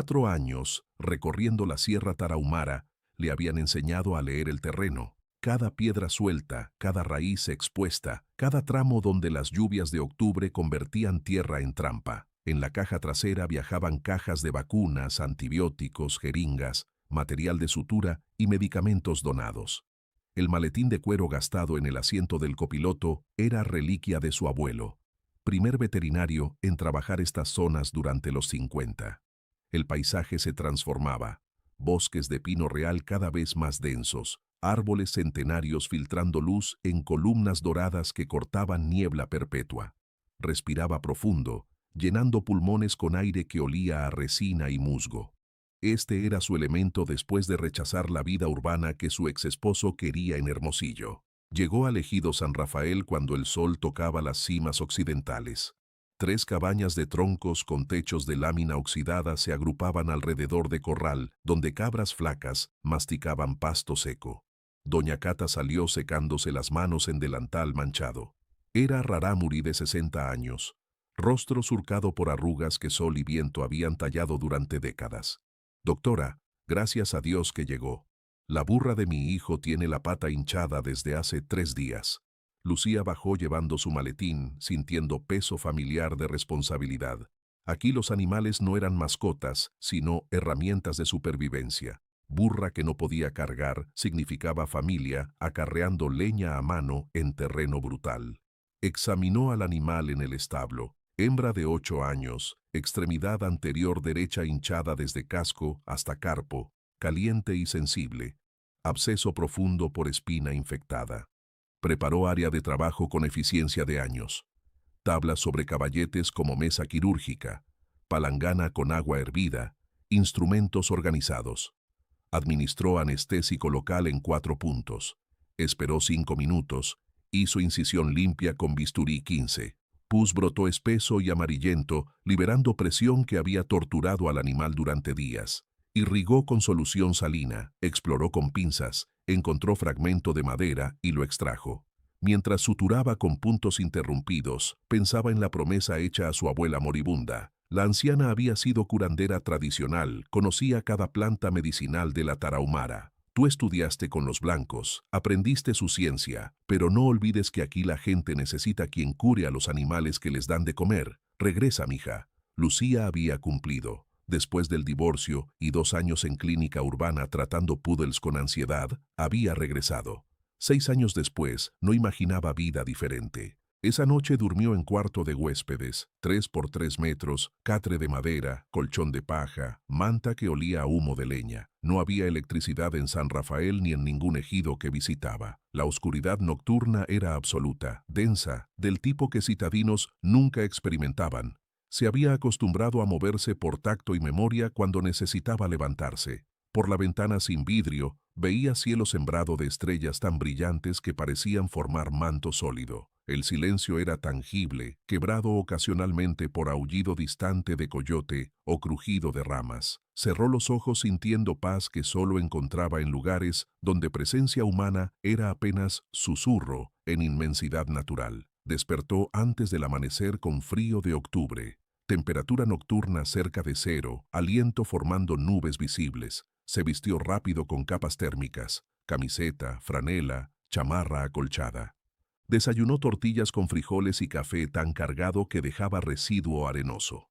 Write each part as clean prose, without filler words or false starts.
4 años, recorriendo la Sierra Tarahumara, le habían enseñado a leer el terreno. Cada piedra suelta, cada raíz expuesta, cada tramo donde las lluvias de octubre convertían tierra en trampa. En la caja trasera viajaban cajas de vacunas, antibióticos, jeringas, material de sutura y medicamentos donados. El maletín de cuero gastado en el asiento del copiloto era reliquia de su abuelo, primer veterinario en trabajar estas zonas durante los 50. El paisaje se transformaba, bosques de pino real cada vez más densos, árboles centenarios filtrando luz en columnas doradas que cortaban niebla perpetua. Respiraba profundo, llenando pulmones con aire que olía a resina y musgo. Este era su elemento después de rechazar la vida urbana que su exesposo quería en Hermosillo. Llegó al ejido San Rafael cuando el sol tocaba las cimas occidentales. 3 cabañas de troncos con techos de lámina oxidada se agrupaban alrededor de corral, donde cabras flacas masticaban pasto seco. Doña Cata salió secándose las manos en delantal manchado. Era rarámuri de 60 años, rostro surcado por arrugas que sol y viento habían tallado durante décadas. Doctora, gracias a Dios que llegó. La burra de mi hijo tiene la pata hinchada desde hace 3 días. Lucía bajó llevando su maletín, sintiendo peso familiar de responsabilidad. Aquí los animales no eran mascotas, sino herramientas de supervivencia. Burra que no podía cargar significaba familia acarreando leña a mano en terreno brutal. Examinó al animal en el establo. Hembra de 8 años, extremidad anterior derecha hinchada desde casco hasta carpo, caliente y sensible. Absceso profundo por espina infectada. Preparó área de trabajo con eficiencia de años. Tablas sobre caballetes como mesa quirúrgica, palangana con agua hervida, instrumentos organizados. Administró anestésico local en 4 puntos. Esperó 5 minutos, hizo incisión limpia con bisturí 15. Pus brotó espeso y amarillento, liberando presión que había torturado al animal durante días. Irrigó con solución salina, exploró con pinzas, encontró fragmento de madera y lo extrajo. Mientras suturaba con puntos interrumpidos, pensaba en la promesa hecha a su abuela moribunda. La anciana había sido curandera tradicional, conocía cada planta medicinal de la Tarahumara. Tú estudiaste con los blancos, aprendiste su ciencia, pero no olvides que aquí la gente necesita quien cure a los animales que les dan de comer. Regresa, mija. Lucía había cumplido. Después del divorcio y 2 años en clínica urbana tratando poodles con ansiedad, había regresado. 6 años después, no imaginaba vida diferente. Esa noche durmió en cuarto de huéspedes, 3 por 3 metros, catre de madera, colchón de paja, manta que olía a humo de leña. No había electricidad en San Rafael ni en ningún ejido que visitaba. La oscuridad nocturna era absoluta, densa, del tipo que citadinos nunca experimentaban. Se había acostumbrado a moverse por tacto y memoria cuando necesitaba levantarse. Por la ventana sin vidrio, veía cielo sembrado de estrellas tan brillantes que parecían formar manto sólido. El silencio era tangible, quebrado ocasionalmente por aullido distante de coyote o crujido de ramas. Cerró los ojos sintiendo paz que solo encontraba en lugares donde presencia humana era apenas susurro en inmensidad natural. Despertó antes del amanecer con frío de octubre. Temperatura nocturna cerca de 0, aliento formando nubes visibles. Se vistió rápido con capas térmicas, camiseta, franela, chamarra acolchada. Desayunó tortillas con frijoles y café tan cargado que dejaba residuo arenoso.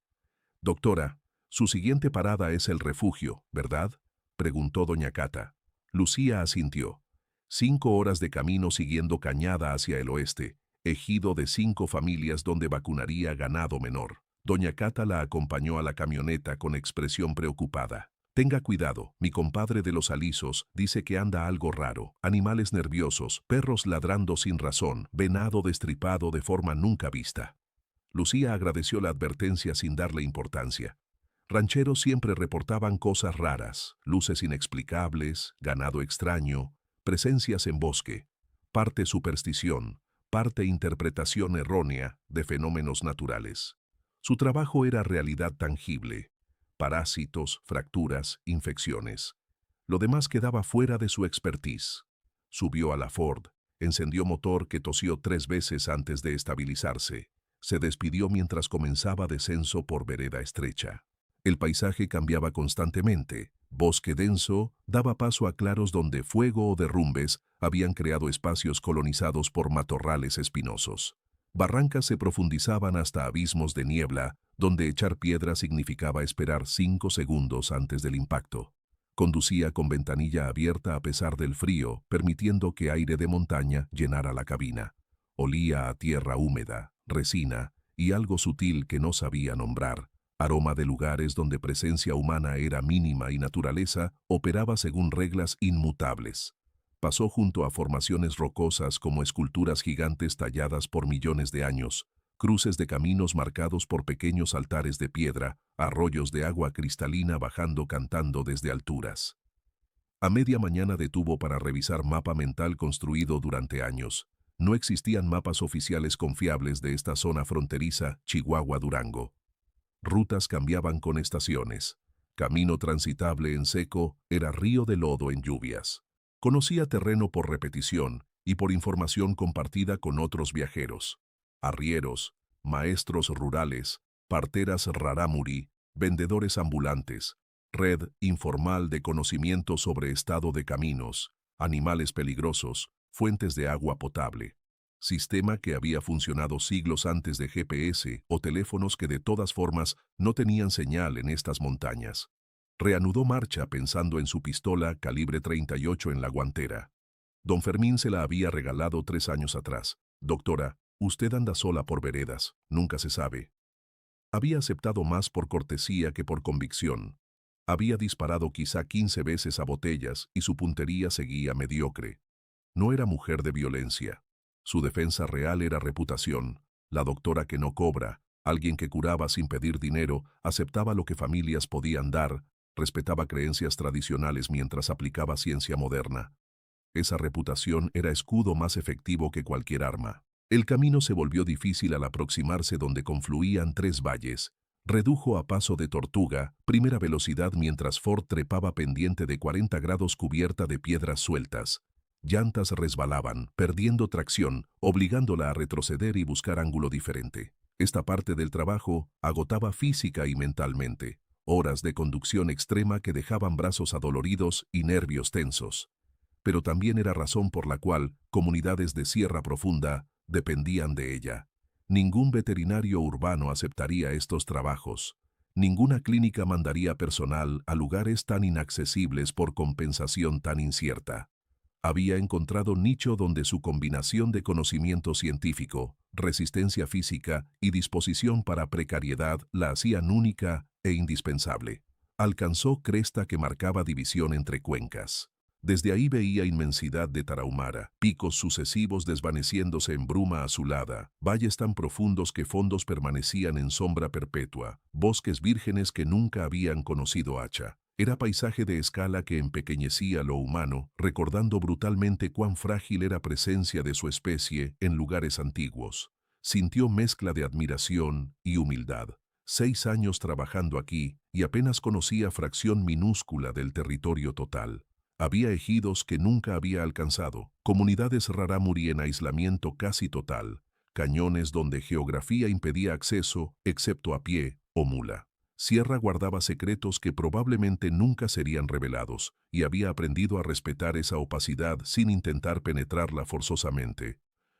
Doctora, su siguiente parada es el refugio, ¿verdad?, preguntó doña Cata. Lucía asintió. 5 horas de camino siguiendo cañada hacia el oeste, ejido de 5 familias donde vacunaría ganado menor. Doña Cata la acompañó a la camioneta con expresión preocupada. Tenga cuidado, mi compadre de los alisos dice que anda algo raro. Animales nerviosos, perros ladrando sin razón, venado destripado de forma nunca vista. Lucía agradeció la advertencia sin darle importancia. Rancheros siempre reportaban cosas raras, luces inexplicables, ganado extraño, presencias en bosque, parte superstición, parte interpretación errónea de fenómenos naturales. Su trabajo era realidad tangible. Parásitos, fracturas, infecciones. Lo demás quedaba fuera de su expertise. Subió a la Ford, encendió motor que tosió 3 veces antes de estabilizarse. Se despidió mientras comenzaba descenso por vereda estrecha. El paisaje cambiaba constantemente. Bosque denso daba paso a claros donde fuego o derrumbes habían creado espacios colonizados por matorrales espinosos. Barrancas se profundizaban hasta abismos de niebla, donde echar piedra significaba esperar 5 segundos antes del impacto. Conducía con ventanilla abierta a pesar del frío, permitiendo que aire de montaña llenara la cabina. Olía a tierra húmeda, resina y algo sutil que no sabía nombrar. Aroma de lugares donde presencia humana era mínima y naturaleza operaba según reglas inmutables. Pasó junto a formaciones rocosas como esculturas gigantes talladas por millones de años, cruces de caminos marcados por pequeños altares de piedra, arroyos de agua cristalina bajando cantando desde alturas. A media mañana detuvo para revisar mapa mental construido durante años. No existían mapas oficiales confiables de esta zona fronteriza, Chihuahua-Durango. Rutas cambiaban con estaciones. Camino transitable en seco era río de lodo en lluvias. Conocía terreno por repetición y por información compartida con otros viajeros. Arrieros, maestros rurales, parteras rarámuri, vendedores ambulantes, red informal de conocimiento sobre estado de caminos, animales peligrosos, fuentes de agua potable. Sistema que había funcionado siglos antes de GPS o teléfonos que de todas formas no tenían señal en estas montañas. Reanudó marcha pensando en su pistola calibre 38 en la guantera. Don Fermín se la había regalado 3 años atrás. Doctora, usted anda sola por veredas, nunca se sabe. Había aceptado más por cortesía que por convicción. Había disparado quizá 15 veces a botellas y su puntería seguía mediocre. No era mujer de violencia. Su defensa real era reputación. La doctora que no cobra, alguien que curaba sin pedir dinero, aceptaba lo que familias podían dar, respetaba creencias tradicionales mientras aplicaba ciencia moderna. Esa reputación era escudo más efectivo que cualquier arma. El camino se volvió difícil al aproximarse donde confluían 3 valles. Redujo a paso de tortuga, primera velocidad mientras Ford trepaba pendiente de 40 grados cubierta de piedras sueltas. Llantas resbalaban, perdiendo tracción, obligándola a retroceder y buscar ángulo diferente. Esta parte del trabajo agotaba física y mentalmente. Horas de conducción extrema que dejaban brazos adoloridos y nervios tensos. Pero también era razón por la cual comunidades de Sierra Profunda dependían de ella. Ningún veterinario urbano aceptaría estos trabajos. Ninguna clínica mandaría personal a lugares tan inaccesibles por compensación tan incierta. Había encontrado nicho donde su combinación de conocimiento científico, resistencia física y disposición para precariedad la hacían única e indispensable. Alcanzó cresta que marcaba división entre cuencas. Desde ahí veía inmensidad de Tarahumara, picos sucesivos desvaneciéndose en bruma azulada, valles tan profundos que fondos permanecían en sombra perpetua, bosques vírgenes que nunca habían conocido hacha. Era paisaje de escala que empequeñecía lo humano, recordando brutalmente cuán frágil era presencia de su especie en lugares antiguos. Sintió mezcla de admiración y humildad. 6 años trabajando aquí y apenas conocía fracción minúscula del territorio total. Había ejidos que nunca había alcanzado, comunidades rarámuri en aislamiento casi total, cañones donde geografía impedía acceso, excepto a pie o mula. Sierra guardaba secretos que probablemente nunca serían revelados, y había aprendido a respetar esa opacidad sin intentar penetrarla forzosamente.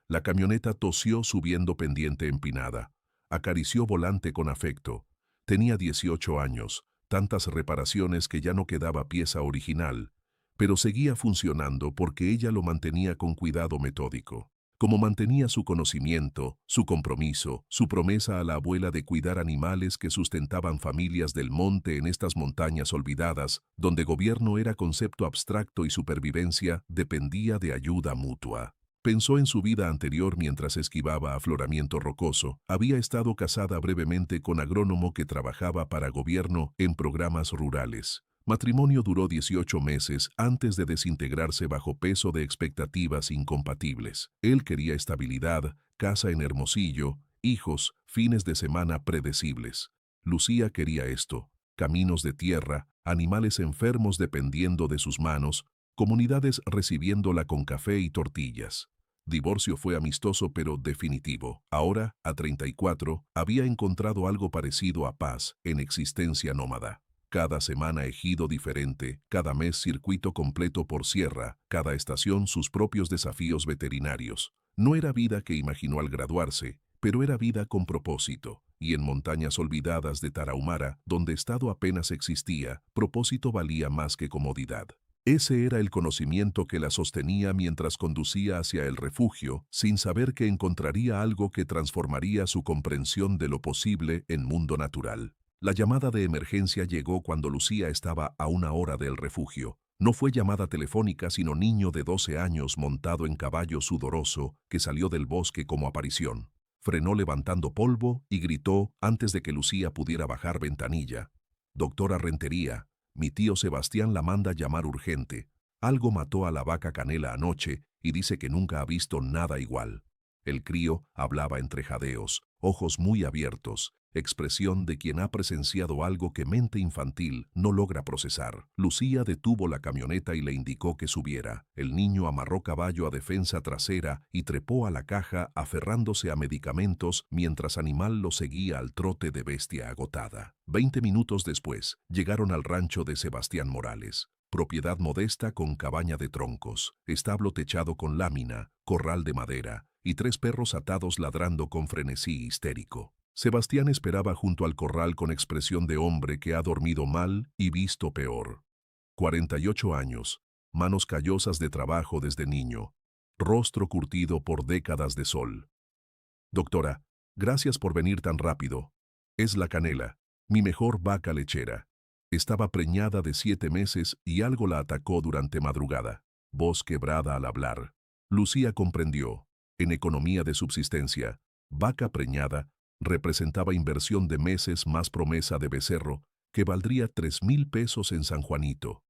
La camioneta tosió subiendo pendiente empinada. Acarició volante con afecto. Tenía 18 años, tantas reparaciones que ya no quedaba pieza original, pero seguía funcionando porque ella lo mantenía con cuidado metódico. Como mantenía su conocimiento, su compromiso, su promesa a la abuela de cuidar animales que sustentaban familias del monte en estas montañas olvidadas, donde gobierno era concepto abstracto y supervivencia dependía de ayuda mutua. Pensó en su vida anterior mientras esquivaba afloramiento rocoso. Había estado casada brevemente con agrónomo que trabajaba para gobierno en programas rurales. Matrimonio duró 18 meses antes de desintegrarse bajo peso de expectativas incompatibles. Él quería estabilidad, casa en Hermosillo, hijos, fines de semana predecibles. Lucía quería esto: caminos de tierra, animales enfermos dependiendo de sus manos, comunidades recibiéndola con café y tortillas. Divorcio fue amistoso pero definitivo. Ahora, a 34, había encontrado algo parecido a paz en existencia nómada. Cada semana ejido diferente, cada mes circuito completo por sierra, cada estación sus propios desafíos veterinarios. No era vida que imaginó al graduarse, pero era vida con propósito. Y en montañas olvidadas de Tarahumara, donde estado apenas existía, propósito valía más que comodidad. Ese era el conocimiento que la sostenía mientras conducía hacia el refugio, sin saber que encontraría algo que transformaría su comprensión de lo posible en mundo natural. La llamada de emergencia llegó cuando Lucía estaba a 1 hora del refugio. No fue llamada telefónica, sino niño de 12 años montado en caballo sudoroso que salió del bosque como aparición. Frenó levantando polvo y gritó antes de que Lucía pudiera bajar ventanilla. «Doctora Rentería, mi tío Sebastián la manda llamar urgente. Algo mató a la vaca Canela anoche y dice que nunca ha visto nada igual». El crío hablaba entre jadeos, ojos muy abiertos, expresión de quien ha presenciado algo que mente infantil no logra procesar. Lucía detuvo la camioneta y le indicó que subiera. El niño amarró caballo a defensa trasera y trepó a la caja aferrándose a medicamentos mientras Animal lo seguía al trote de bestia agotada. 20 minutos después, llegaron al rancho de Sebastián Morales. Propiedad modesta con cabaña de troncos, establo techado con lámina, corral de madera y 3 perros atados ladrando con frenesí histérico. Sebastián esperaba junto al corral con expresión de hombre que ha dormido mal y visto peor. 48 años, manos callosas de trabajo desde niño, rostro curtido por décadas de sol. «Doctora, gracias por venir tan rápido. Es la Canela, mi mejor vaca lechera. Estaba preñada de 7 meses y algo la atacó durante madrugada». Voz quebrada al hablar. Lucía comprendió. En economía de subsistencia, vaca preñada representaba inversión de meses más promesa de becerro que valdría 3,000 pesos en San Juanito.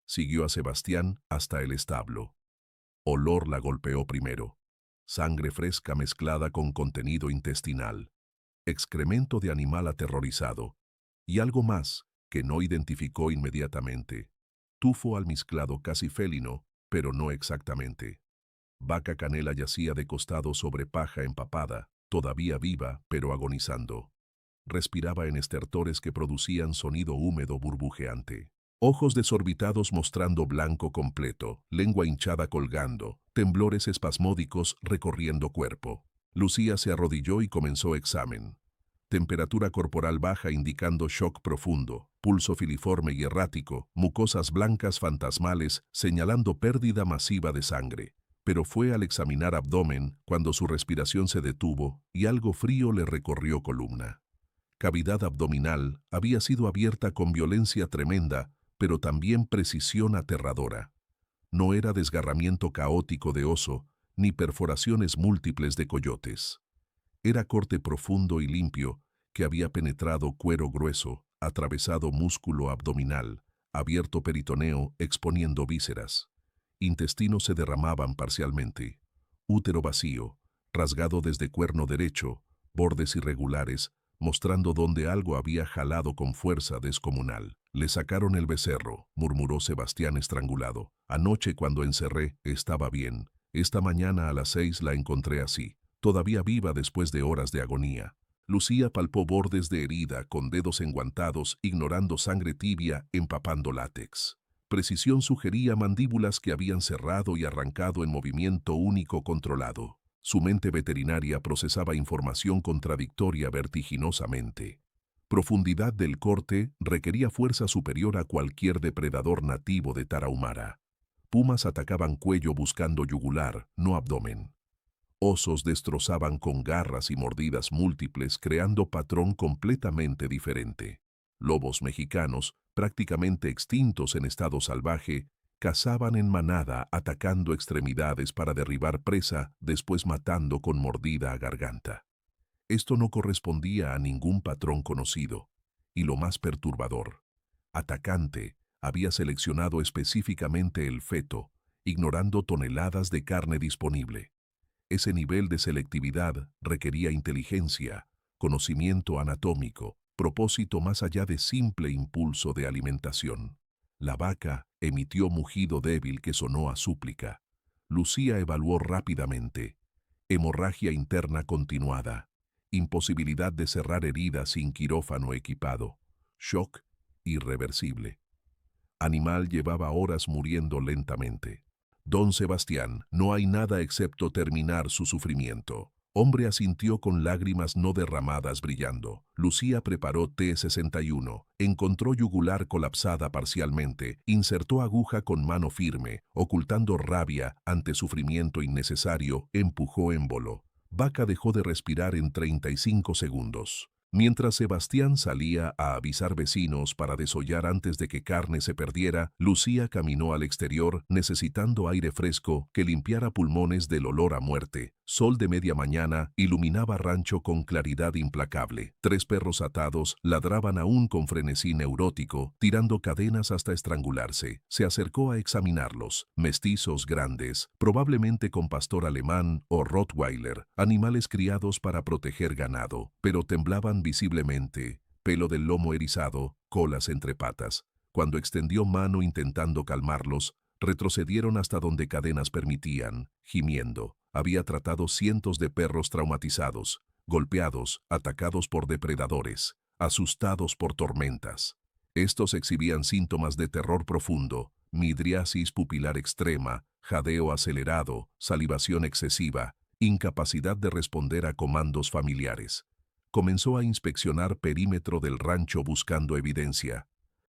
Siguió a Sebastián hasta el establo. Olor la golpeó primero. Sangre fresca mezclada con contenido intestinal. Excremento de animal aterrorizado. Y algo más que no identificó inmediatamente. Tufo almizclado casi félino, pero no exactamente. Vaca Canela yacía de costado sobre paja empapada, todavía viva, pero agonizando. Respiraba en estertores que producían sonido húmedo burbujeante. Ojos desorbitados mostrando blanco completo, lengua hinchada colgando, temblores espasmódicos recorriendo cuerpo. Lucía se arrodilló y comenzó examen. Temperatura corporal baja indicando shock profundo, pulso filiforme y errático, mucosas blancas fantasmales señalando pérdida masiva de sangre. Pero fue al examinar abdomen cuando su respiración se detuvo y algo frío le recorrió columna. Cavidad abdominal había sido abierta con violencia tremenda, pero también precisión aterradora. No era desgarramiento caótico de oso, ni perforaciones múltiples de coyotes. Era corte profundo y limpio que había penetrado cuero grueso, atravesado músculo abdominal, abierto peritoneo exponiendo vísceras. Intestinos se derramaban parcialmente. Útero vacío, rasgado desde cuerno derecho, bordes irregulares, mostrando donde algo había jalado con fuerza descomunal. «Le sacaron el becerro», murmuró Sebastián estrangulado. «Anoche cuando encerré, estaba bien. Esta mañana a las 6 la encontré así, todavía viva después de horas de agonía». Lucía palpó bordes de herida con dedos enguantados, ignorando sangre tibia empapando látex. Precisión sugería mandíbulas que habían cerrado y arrancado en movimiento único controlado. Su mente veterinaria procesaba información contradictoria vertiginosamente. Profundidad del corte requería fuerza superior a cualquier depredador nativo de Tarahumara. Pumas atacaban cuello buscando yugular, no abdomen. Osos destrozaban con garras y mordidas múltiples, creando patrón completamente diferente. Lobos mexicanos, prácticamente extintos en estado salvaje, cazaban en manada atacando extremidades para derribar presa, después matando con mordida a garganta. Esto no correspondía a ningún patrón conocido. Y lo más perturbador, Atacante había seleccionado específicamente el feto, ignorando toneladas de carne disponible. Ese nivel de selectividad requería inteligencia, conocimiento anatómico, propósito más allá de simple impulso de alimentación. La vaca emitió mugido débil que sonó a súplica. Lucía evaluó rápidamente. Hemorragia interna continuada. Imposibilidad de cerrar heridas sin quirófano equipado. Shock irreversible. Animal llevaba horas muriendo lentamente. Don Sebastián, no hay nada excepto terminar su sufrimiento. Hombre asintió con lágrimas no derramadas brillando. Lucía preparó T-61, encontró yugular colapsada parcialmente, insertó aguja con mano firme, ocultando rabia ante sufrimiento innecesario, empujó émbolo. Vaca dejó de respirar en 35 segundos. Mientras Sebastián salía a avisar vecinos para desollar antes de que carne se perdiera, Lucía caminó al exterior necesitando aire fresco que limpiara pulmones del olor a muerte. Sol de media mañana iluminaba rancho con claridad implacable. 3 perros atados ladraban aún con frenesí neurótico, tirando cadenas hasta estrangularse. Se acercó a examinarlos. Mestizos grandes, probablemente con pastor alemán o rottweiler, animales criados para proteger ganado, pero temblaban visiblemente, pelo del lomo erizado, colas entre patas. Cuando extendió mano intentando calmarlos, retrocedieron hasta donde cadenas permitían, gimiendo. Había tratado cientos de perros traumatizados, golpeados, atacados por depredadores, asustados por tormentas. Estos exhibían síntomas de terror profundo, midriasis pupilar extrema, jadeo acelerado, salivación excesiva, incapacidad de responder a comandos familiares. Comenzó a inspeccionar perímetro del rancho buscando evidencia.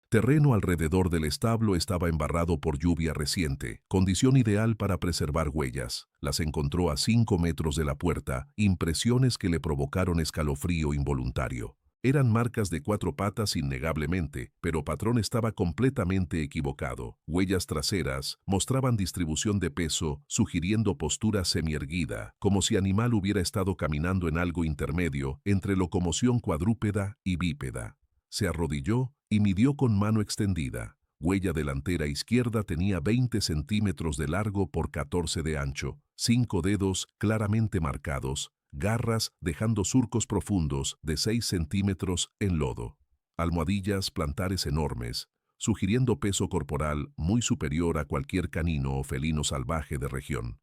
Terreno alrededor del establo estaba embarrado por lluvia reciente, condición ideal para preservar huellas. Las encontró a 5 metros de la puerta, impresiones que le provocaron escalofrío involuntario. Eran marcas de 4 patas innegablemente, pero patrón estaba completamente equivocado. Huellas traseras mostraban distribución de peso, sugiriendo postura semierguida, como si animal hubiera estado caminando en algo intermedio entre locomoción cuadrúpeda y bípeda. Se arrodilló y midió con mano extendida. Huella delantera izquierda tenía 20 centímetros de largo por 14 de ancho, 5 dedos claramente marcados, garras dejando surcos profundos de 6 centímetros en lodo. Almohadillas plantares enormes, sugiriendo peso corporal muy superior a cualquier canino o felino salvaje de región.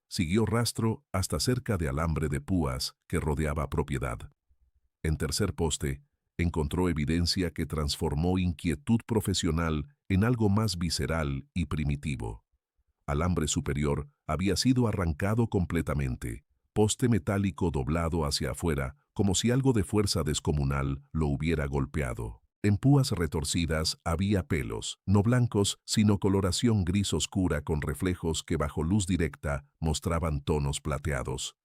Siguió rastro hasta cerca de alambre de púas que rodeaba propiedad. En tercer poste, encontró evidencia que transformó inquietud profesional en algo más visceral y primitivo. Alambre superior había sido arrancado completamente, poste metálico doblado hacia afuera, como si algo de fuerza descomunal lo hubiera golpeado. En púas retorcidas había pelos, no blancos, sino coloración gris oscura con reflejos que bajo luz directa mostraban tonos plateados.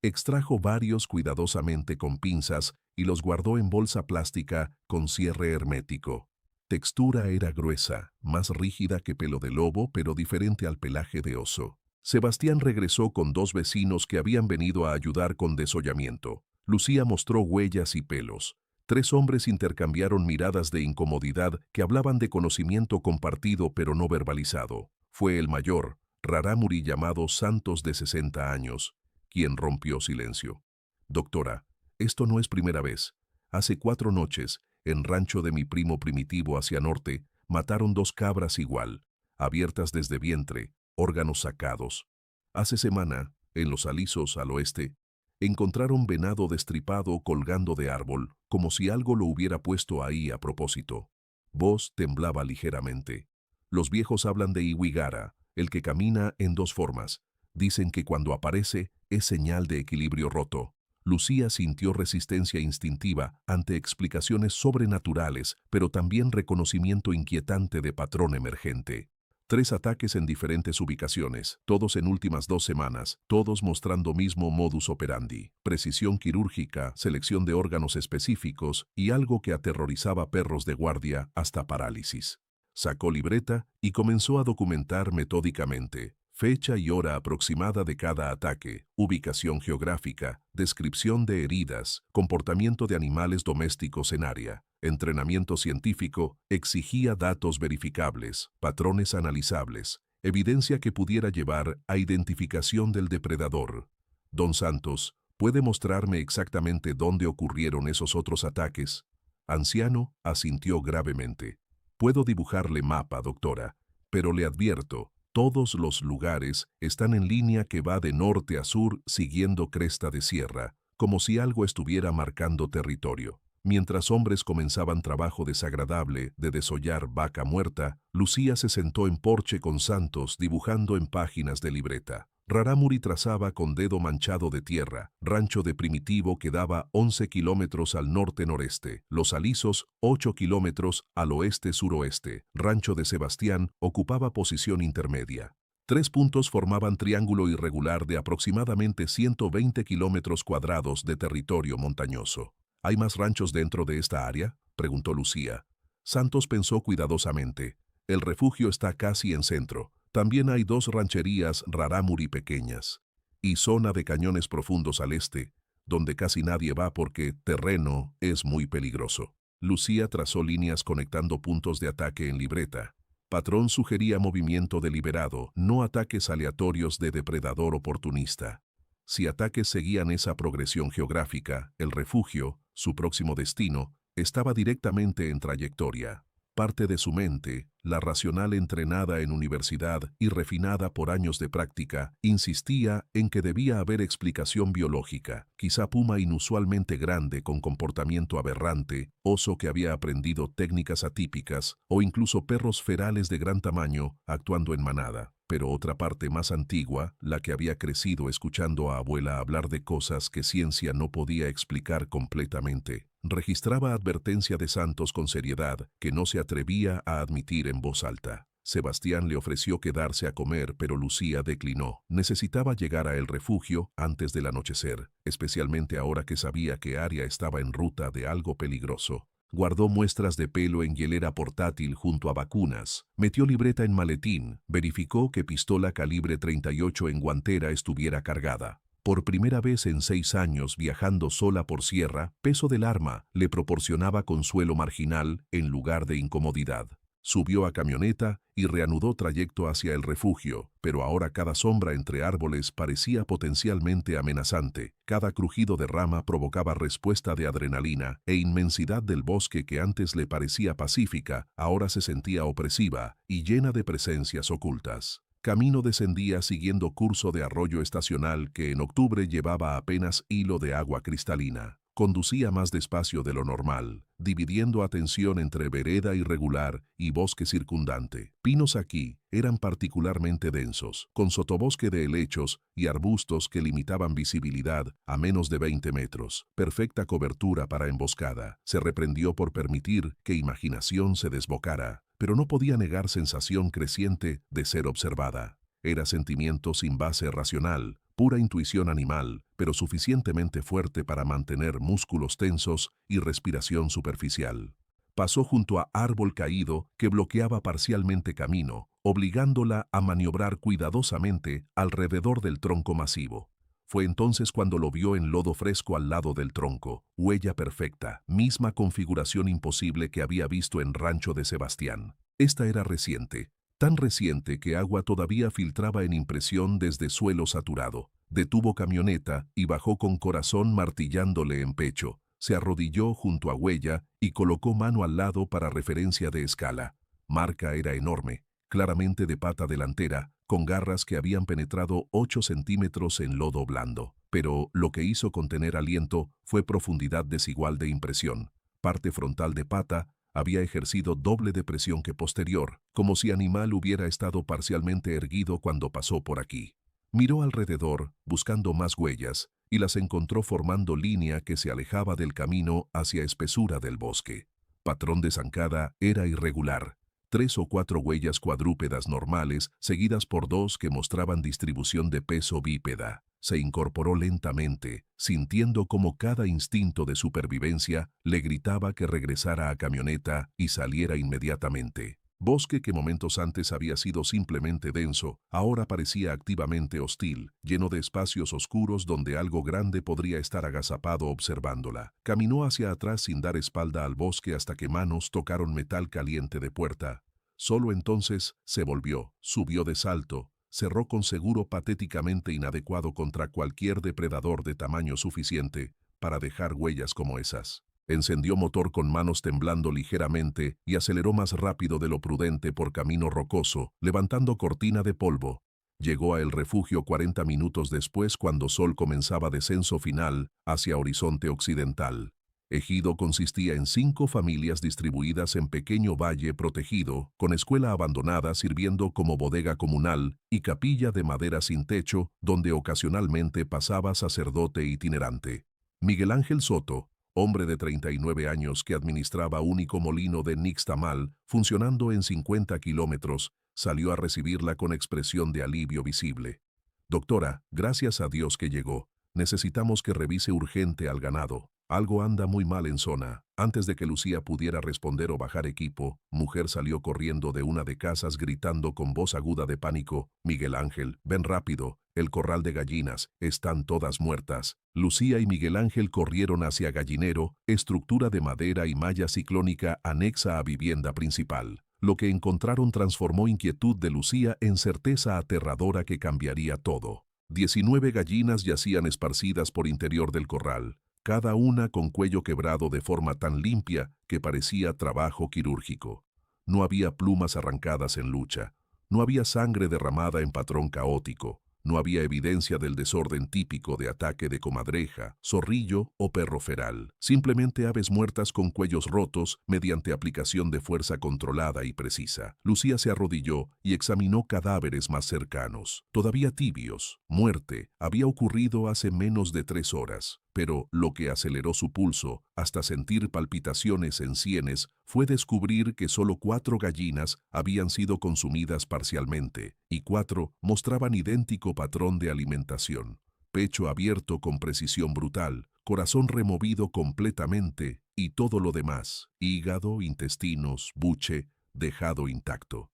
Extrajo varios cuidadosamente con pinzas y los guardó en bolsa plástica con cierre hermético. Textura era gruesa, más rígida que pelo de lobo, pero diferente al pelaje de oso. Sebastián regresó con 2 vecinos que habían venido a ayudar con desollamiento. Lucía mostró huellas y pelos. 3 hombres intercambiaron miradas de incomodidad que hablaban de conocimiento compartido pero no verbalizado. Fue el mayor, rarámuri llamado Santos de 60 años, quien rompió silencio. Doctora, esto no es primera vez. Hace 4 noches, en rancho de mi primo Primitivo hacia norte, mataron 2 cabras igual, abiertas desde vientre, órganos sacados. Hace semana, en los alisos al oeste, encontraron venado destripado colgando de árbol, como si algo lo hubiera puesto ahí a propósito. Voz temblaba ligeramente. Los viejos hablan de Iwigara, el que camina en 2 formas. Dicen que cuando aparece es señal de equilibrio roto. Lucía sintió resistencia instintiva ante explicaciones sobrenaturales, pero también reconocimiento inquietante de patrón emergente. 3 ataques en diferentes ubicaciones, todos en últimas 2 semanas, todos mostrando mismo modus operandi, precisión quirúrgica, selección de órganos específicos y algo que aterrorizaba perros de guardia hasta parálisis. Sacó libreta y comenzó a documentar metódicamente. Fecha y hora aproximada de cada ataque, ubicación geográfica, descripción de heridas, comportamiento de animales domésticos en área. Entrenamiento científico exigía datos verificables, patrones analizables, evidencia que pudiera llevar a identificación del depredador. Don Santos, ¿puede mostrarme exactamente dónde ocurrieron esos otros ataques? Anciano asintió gravemente. Puedo dibujarle mapa, doctora, pero le advierto, Todos los lugares están en línea que va de norte a sur siguiendo cresta de sierra, como si algo estuviera marcando territorio. Mientras hombres comenzaban trabajo desagradable de desollar vaca muerta, Lucía se sentó en porche con Santos dibujando en páginas de libreta. Rarámuri trazaba con dedo manchado de tierra, rancho de Primitivo que daba 11 kilómetros al norte-noreste, Los Alisos 8 kilómetros al oeste-suroeste, rancho de Sebastián ocupaba posición intermedia. 3 puntos formaban triángulo irregular de aproximadamente 120 kilómetros cuadrados de territorio montañoso. ¿Hay más ranchos dentro de esta área?, preguntó Lucía. Santos pensó cuidadosamente. El refugio está casi en centro. También hay 2 rancherías Rarámuri pequeñas. Y zona de cañones profundos al este, donde casi nadie va porque terreno es muy peligroso. Lucía trazó líneas conectando puntos de ataque en libreta. Patrón sugería movimiento deliberado, no ataques aleatorios de depredador oportunista. Si ataques seguían esa progresión geográfica, el refugio, su próximo destino, estaba directamente en trayectoria. Parte de su mente, la racional entrenada en universidad y refinada por años de práctica, insistía en que debía haber explicación biológica. Quizá puma inusualmente grande con comportamiento aberrante, oso que había aprendido técnicas atípicas, o incluso perros ferales de gran tamaño actuando en manada. Pero otra parte más antigua, la que había crecido escuchando a abuela hablar de cosas que ciencia no podía explicar completamente, registraba advertencia de Santos con seriedad que no se atrevía a admitir en voz alta. Sebastián le ofreció quedarse a comer, pero Lucía declinó. Necesitaba llegar a el refugio antes del anochecer, especialmente ahora que sabía que Aria estaba en ruta de algo peligroso. Guardó muestras de pelo en hielera portátil junto a vacunas, metió libreta en maletín, verificó que pistola calibre 38 en guantera estuviera cargada. Por primera vez en 6 años viajando sola por sierra, peso del arma le proporcionaba consuelo marginal en lugar de incomodidad. Subió a camioneta y reanudó trayecto hacia el refugio, pero ahora cada sombra entre árboles parecía potencialmente amenazante. Cada crujido de rama provocaba respuesta de adrenalina e inmensidad del bosque que antes le parecía pacífica, ahora se sentía opresiva y llena de presencias ocultas. Camino descendía siguiendo curso de arroyo estacional que en octubre llevaba apenas hilo de agua cristalina. Conducía más despacio de lo normal, dividiendo atención entre vereda irregular y bosque circundante. Pinos aquí eran particularmente densos, con sotobosque de helechos y arbustos que limitaban visibilidad a menos de 20 metros. Perfecta cobertura para emboscada. Se reprendió por permitir que imaginación se desbocara, pero no podía negar sensación creciente de ser observada. Era sentimiento sin base racional, pura intuición animal, pero suficientemente fuerte para mantener músculos tensos y respiración superficial. Pasó junto a árbol caído que bloqueaba parcialmente camino, obligándola a maniobrar cuidadosamente alrededor del tronco masivo. Fue entonces cuando lo vio en lodo fresco al lado del tronco, huella perfecta, misma configuración imposible que había visto en Rancho de Sebastián. Esta era reciente. Tan reciente que agua todavía filtraba en impresión desde suelo saturado. Detuvo camioneta y bajó con corazón martillándole en pecho. Se arrodilló junto a huella y colocó mano al lado para referencia de escala. Marca era enorme, claramente de pata delantera, con garras que habían penetrado 8 centímetros en lodo blando. Pero lo que hizo contener aliento fue profundidad desigual de impresión. Parte frontal de pata había ejercido doble de presión que posterior, como si animal hubiera estado parcialmente erguido cuando pasó por aquí. Miró alrededor, buscando más huellas, y las encontró formando línea que se alejaba del camino hacia espesura del bosque. Patrón de zancada era irregular. 3 o 4 huellas cuadrúpedas normales, seguidas por 2 que mostraban distribución de peso bípeda. Se incorporó lentamente, sintiendo como cada instinto de supervivencia le gritaba que regresara a camioneta y saliera inmediatamente. Bosque que momentos antes había sido simplemente denso, ahora parecía activamente hostil, lleno de espacios oscuros donde algo grande podría estar agazapado observándola. Caminó hacia atrás sin dar espalda al bosque hasta que manos tocaron metal caliente de puerta. Solo entonces se volvió, subió de salto, cerró con seguro patéticamente inadecuado contra cualquier depredador de tamaño suficiente para dejar huellas como esas. Encendió motor con manos temblando ligeramente y aceleró más rápido de lo prudente por camino rocoso, levantando cortina de polvo. Llegó a el refugio 40 minutos después cuando sol comenzaba descenso final hacia horizonte occidental. Ejido consistía en 5 familias distribuidas en pequeño valle protegido, con escuela abandonada sirviendo como bodega comunal y capilla de madera sin techo, donde ocasionalmente pasaba sacerdote itinerante. Miguel Ángel Soto, hombre de 39 años que administraba único molino de Nixtamal, funcionando en 50 kilómetros, salió a recibirla con expresión de alivio visible. Doctora, gracias a Dios que llegó. Necesitamos que revise urgente al ganado. Algo anda muy mal en zona. Antes de que Lucía pudiera responder o bajar equipo, mujer salió corriendo de una de casas gritando con voz aguda de pánico: Miguel Ángel, ven rápido, el corral de gallinas, están todas muertas. Lucía y Miguel Ángel corrieron hacia gallinero, estructura de madera y malla ciclónica anexa a vivienda principal. Lo que encontraron transformó inquietud de Lucía en certeza aterradora que cambiaría todo. 19 gallinas yacían esparcidas por interior del corral, cada una con cuello quebrado de forma tan limpia que parecía trabajo quirúrgico. No había plumas arrancadas en lucha, no había sangre derramada en patrón caótico, no había evidencia del desorden típico de ataque de comadreja, zorrillo o perro feral. Simplemente aves muertas con cuellos rotos mediante aplicación de fuerza controlada y precisa. Lucía se arrodilló y examinó cadáveres más cercanos, todavía tibios. Muerte había ocurrido hace menos de 3 horas. Pero lo que aceleró su pulso, hasta sentir palpitaciones en sienes, fue descubrir que solo 4 gallinas habían sido consumidas parcialmente, y 4 mostraban idéntico patrón de alimentación. Pecho abierto con precisión brutal, corazón removido completamente, y todo lo demás, hígado, intestinos, buche, dejado intacto.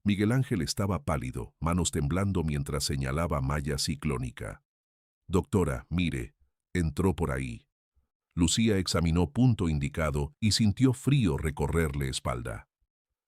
Miguel Ángel estaba pálido, manos temblando mientras señalaba malla ciclónica. Doctora, mire. Entró por ahí. Lucía examinó punto indicado y sintió frío recorrerle espalda.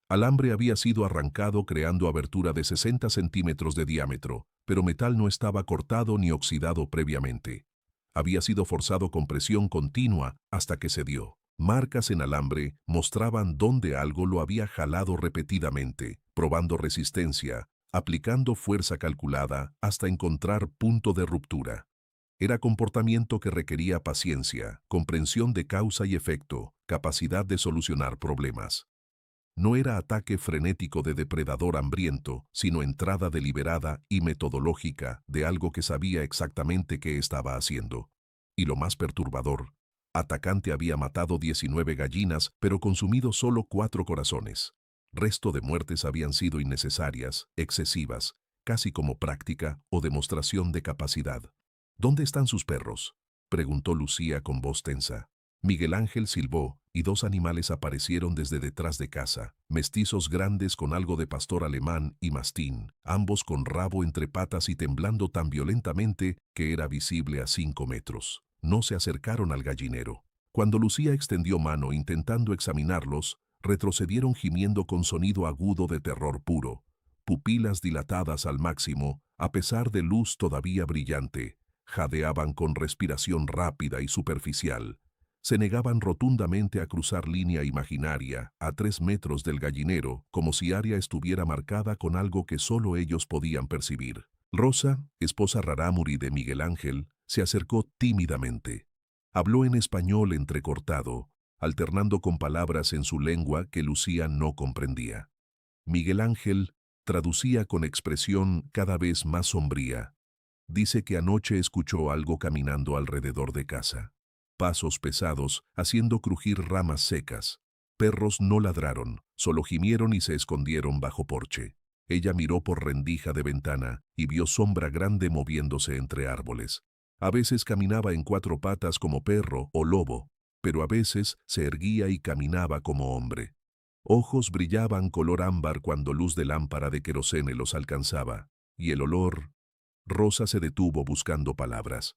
Alambre había sido arrancado creando abertura de 60 centímetros de diámetro, pero metal no estaba cortado ni oxidado previamente. Había sido forzado con presión continua hasta que cedió. Marcas en alambre mostraban dónde algo lo había jalado repetidamente, probando resistencia, aplicando fuerza calculada hasta encontrar punto de ruptura. Era comportamiento que requería paciencia, comprensión de causa y efecto, capacidad de solucionar problemas. No era ataque frenético de depredador hambriento, sino entrada deliberada y metodológica de algo que sabía exactamente qué estaba haciendo. Y lo más perturbador, atacante había matado 19 gallinas, pero consumido solo 4 corazones. Resto de muertes habían sido innecesarias, excesivas, casi como práctica o demostración de capacidad. ¿Dónde están sus perros?, preguntó Lucía con voz tensa. Miguel Ángel silbó y 2 animales aparecieron desde detrás de casa, mestizos grandes con algo de pastor alemán y mastín, ambos con rabo entre patas y temblando tan violentamente que era visible a 5 metros. No se acercaron al gallinero. Cuando Lucía extendió mano intentando examinarlos, retrocedieron gimiendo con sonido agudo de terror puro, pupilas dilatadas al máximo, a pesar de luz todavía brillante. Jadeaban con respiración rápida y superficial. Se negaban rotundamente a cruzar línea imaginaria a 3 metros del gallinero, como si área estuviera marcada con algo que solo ellos podían percibir. Rosa, esposa rarámuri de Miguel Ángel, se acercó tímidamente. Habló en español entrecortado, alternando con palabras en su lengua que Lucía no comprendía. Miguel Ángel traducía con expresión cada vez más sombría. Dice que anoche escuchó algo caminando alrededor de casa. Pasos pesados, haciendo crujir ramas secas. Perros no ladraron, solo gimieron y se escondieron bajo porche. Ella miró por rendija de ventana y vio sombra grande moviéndose entre árboles. A veces caminaba en 4 patas como perro o lobo, pero a veces se erguía y caminaba como hombre. Ojos brillaban color ámbar cuando luz de lámpara de querosene los alcanzaba, y el olor... Rosa se detuvo buscando palabras.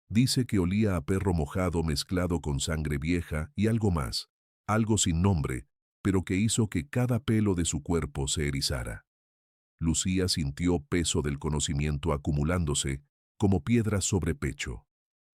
Dice que olía a perro mojado mezclado con sangre vieja y algo más, algo sin nombre, pero que hizo que cada pelo de su cuerpo se erizara. Lucía sintió peso del conocimiento acumulándose como piedras sobre pecho.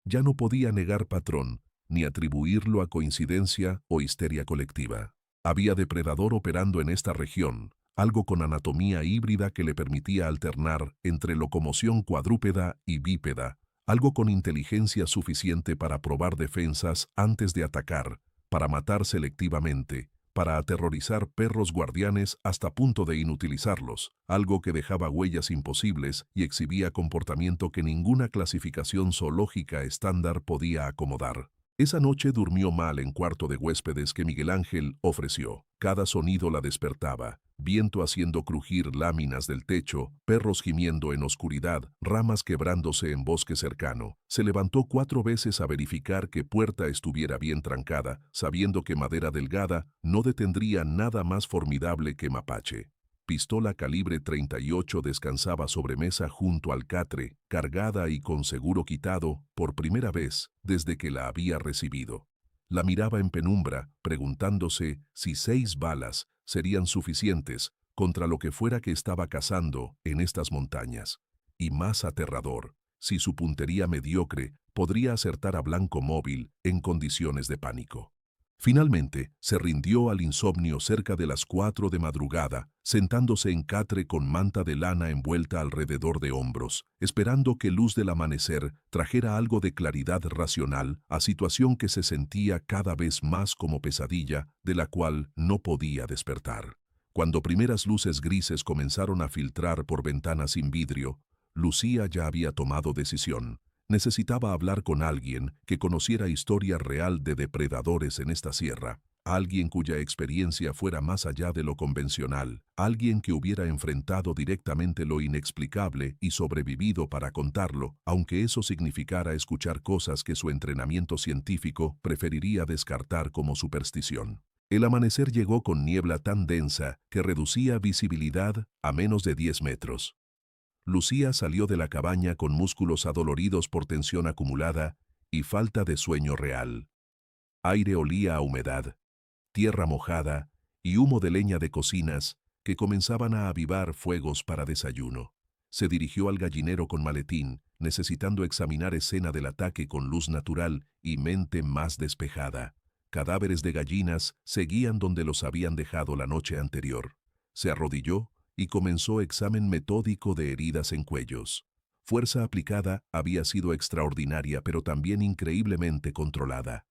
Ya no podía negar patrón, ni atribuirlo a coincidencia o histeria colectiva. Había depredador operando en esta región, algo con anatomía híbrida que le permitía alternar entre locomoción cuadrúpeda y bípeda, algo con inteligencia suficiente para probar defensas antes de atacar, para matar selectivamente, para aterrorizar perros guardianes hasta punto de inutilizarlos, algo que dejaba huellas imposibles y exhibía comportamiento que ninguna clasificación zoológica estándar podía acomodar. Esa noche durmió mal en cuarto de huéspedes que Miguel Ángel ofreció. Cada sonido la despertaba, viento haciendo crujir láminas del techo, perros gimiendo en oscuridad, ramas quebrándose en bosque cercano. Se levantó 4 veces a verificar que puerta estuviera bien trancada, sabiendo que madera delgada no detendría nada más formidable que mapache. Pistola calibre 38 descansaba sobre mesa junto al catre, cargada y con seguro quitado, por primera vez desde que la había recibido. La miraba en penumbra, preguntándose si 6 balas serían suficientes contra lo que fuera que estaba cazando en estas montañas. Y más aterrador, si su puntería mediocre podría acertar a blanco móvil en condiciones de pánico. Finalmente, se rindió al insomnio cerca de las 4 de madrugada, sentándose en catre con manta de lana envuelta alrededor de hombros, esperando que luz del amanecer trajera algo de claridad racional a situación que se sentía cada vez más como pesadilla, de la cual no podía despertar. Cuando primeras luces grises comenzaron a filtrar por ventanas sin vidrio, Lucía ya había tomado decisión. Necesitaba hablar con alguien que conociera historia real de depredadores en esta sierra, alguien cuya experiencia fuera más allá de lo convencional, alguien que hubiera enfrentado directamente lo inexplicable y sobrevivido para contarlo, aunque eso significara escuchar cosas que su entrenamiento científico preferiría descartar como superstición. El amanecer llegó con niebla tan densa que reducía visibilidad a menos de 10 metros. Lucía salió de la cabaña con músculos adoloridos por tensión acumulada y falta de sueño real. Aire olía a humedad, tierra mojada y humo de leña de cocinas que comenzaban a avivar fuegos para desayuno. Se dirigió al gallinero con maletín, necesitando examinar escena del ataque con luz natural y mente más despejada. Cadáveres de gallinas seguían donde los habían dejado la noche anterior. Se arrodilló y comenzó examen metódico de heridas en cuellos. Fuerza aplicada había sido extraordinaria, pero también increíblemente controlada.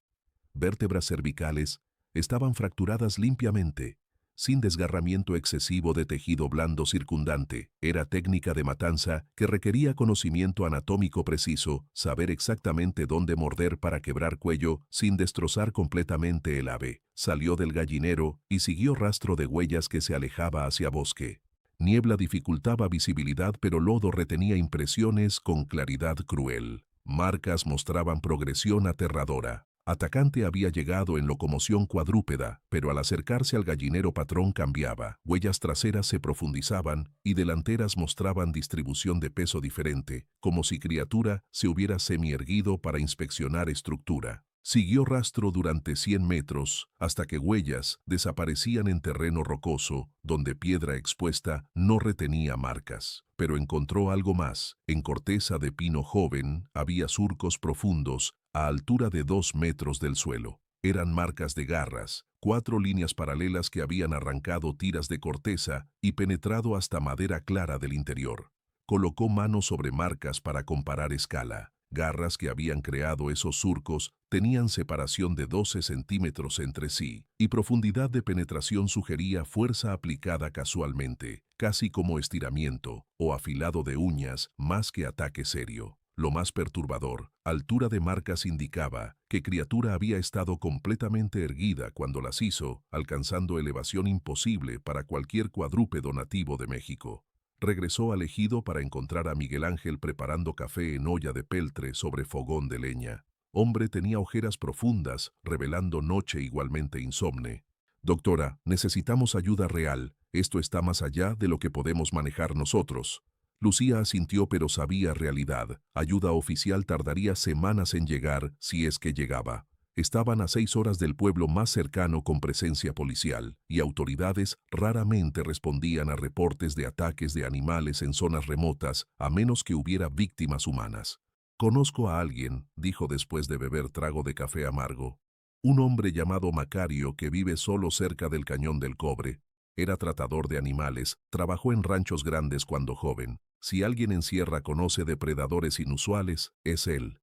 Vértebras cervicales estaban fracturadas limpiamente, sin desgarramiento excesivo de tejido blando circundante. Era técnica de matanza que requería conocimiento anatómico preciso, saber exactamente dónde morder para quebrar cuello sin destrozar completamente el ave. Salió del gallinero y siguió rastro de huellas que se alejaba hacia bosque. Niebla dificultaba visibilidad, pero lodo retenía impresiones con claridad cruel. Marcas mostraban progresión aterradora. Atacante había llegado en locomoción cuadrúpeda, pero al acercarse al gallinero patrón cambiaba. Huellas traseras se profundizaban y delanteras mostraban distribución de peso diferente, como si criatura se hubiera semierguido para inspeccionar estructura. Siguió rastro durante 100 metros hasta que huellas desaparecían en terreno rocoso, donde piedra expuesta no retenía marcas. Pero encontró algo más. En corteza de pino joven había surcos profundos a altura de 2 metros del suelo. Eran marcas de garras, 4 líneas paralelas que habían arrancado tiras de corteza y penetrado hasta madera clara del interior. Colocó mano sobre marcas para comparar escala. Garras que habían creado esos surcos tenían separación de 12 centímetros entre sí, y profundidad de penetración sugería fuerza aplicada casualmente, casi como estiramiento o afilado de uñas más que ataque serio. Lo más perturbador, altura de marcas indicaba que criatura había estado completamente erguida cuando las hizo, alcanzando elevación imposible para cualquier cuadrúpedo nativo de México. Regresó al ejido para encontrar a Miguel Ángel preparando café en olla de peltre sobre fogón de leña. Hombre tenía ojeras profundas, revelando noche igualmente insomne. «Doctora, necesitamos ayuda real. Esto está más allá de lo que podemos manejar nosotros». Lucía asintió, pero sabía realidad. Ayuda oficial tardaría semanas en llegar, si es que llegaba. Estaban a 6 horas del pueblo más cercano con presencia policial, y autoridades raramente respondían a reportes de ataques de animales en zonas remotas, a menos que hubiera víctimas humanas. Conozco a alguien, dijo después de beber trago de café amargo. Un hombre llamado Macario que vive solo cerca del Cañón del Cobre. Era tratador de animales, trabajó en ranchos grandes cuando joven. Si alguien en Sierra conoce depredadores inusuales, es él.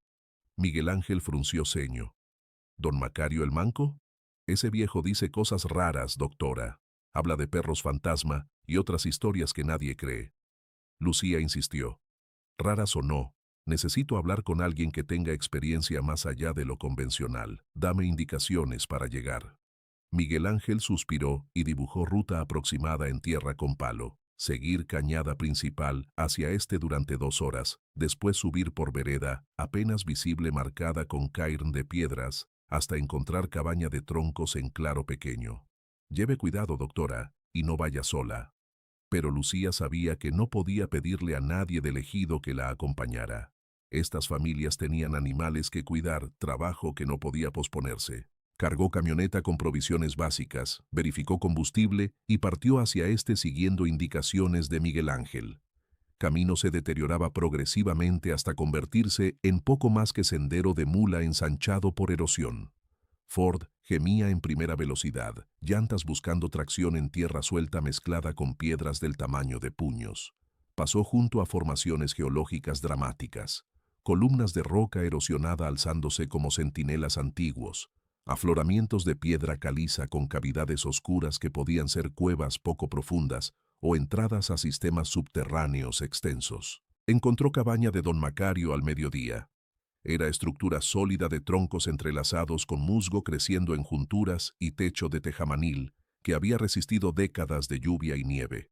Miguel Ángel frunció ceño. ¿Don Macario el Manco? Ese viejo dice cosas raras, doctora. Habla de perros fantasma y otras historias que nadie cree. Lucía insistió. Raras o no, necesito hablar con alguien que tenga experiencia más allá de lo convencional. Dame indicaciones para llegar. Miguel Ángel suspiró y dibujó ruta aproximada en tierra con palo. Seguir cañada principal hacia este durante 2 horas, después subir por vereda, apenas visible marcada con cairn de piedras, hasta encontrar cabaña de troncos en claro pequeño. Lleve cuidado, doctora, y no vaya sola. Pero Lucía sabía que no podía pedirle a nadie del ejido que la acompañara. Estas familias tenían animales que cuidar, trabajo que no podía posponerse. Cargó camioneta con provisiones básicas, verificó combustible y partió hacia este siguiendo indicaciones de Miguel Ángel. Camino se deterioraba progresivamente hasta convertirse en poco más que sendero de mula ensanchado por erosión. Ford gemía en primera velocidad, llantas buscando tracción en tierra suelta mezclada con piedras del tamaño de puños. Pasó junto a formaciones geológicas dramáticas, columnas de roca erosionada alzándose como centinelas antiguos, afloramientos de piedra caliza con cavidades oscuras que podían ser cuevas poco profundas o entradas a sistemas subterráneos extensos. Encontró cabaña de don Macario al mediodía. Era estructura sólida de troncos entrelazados con musgo creciendo en junturas y techo de tejamanil que había resistido décadas de lluvia y nieve.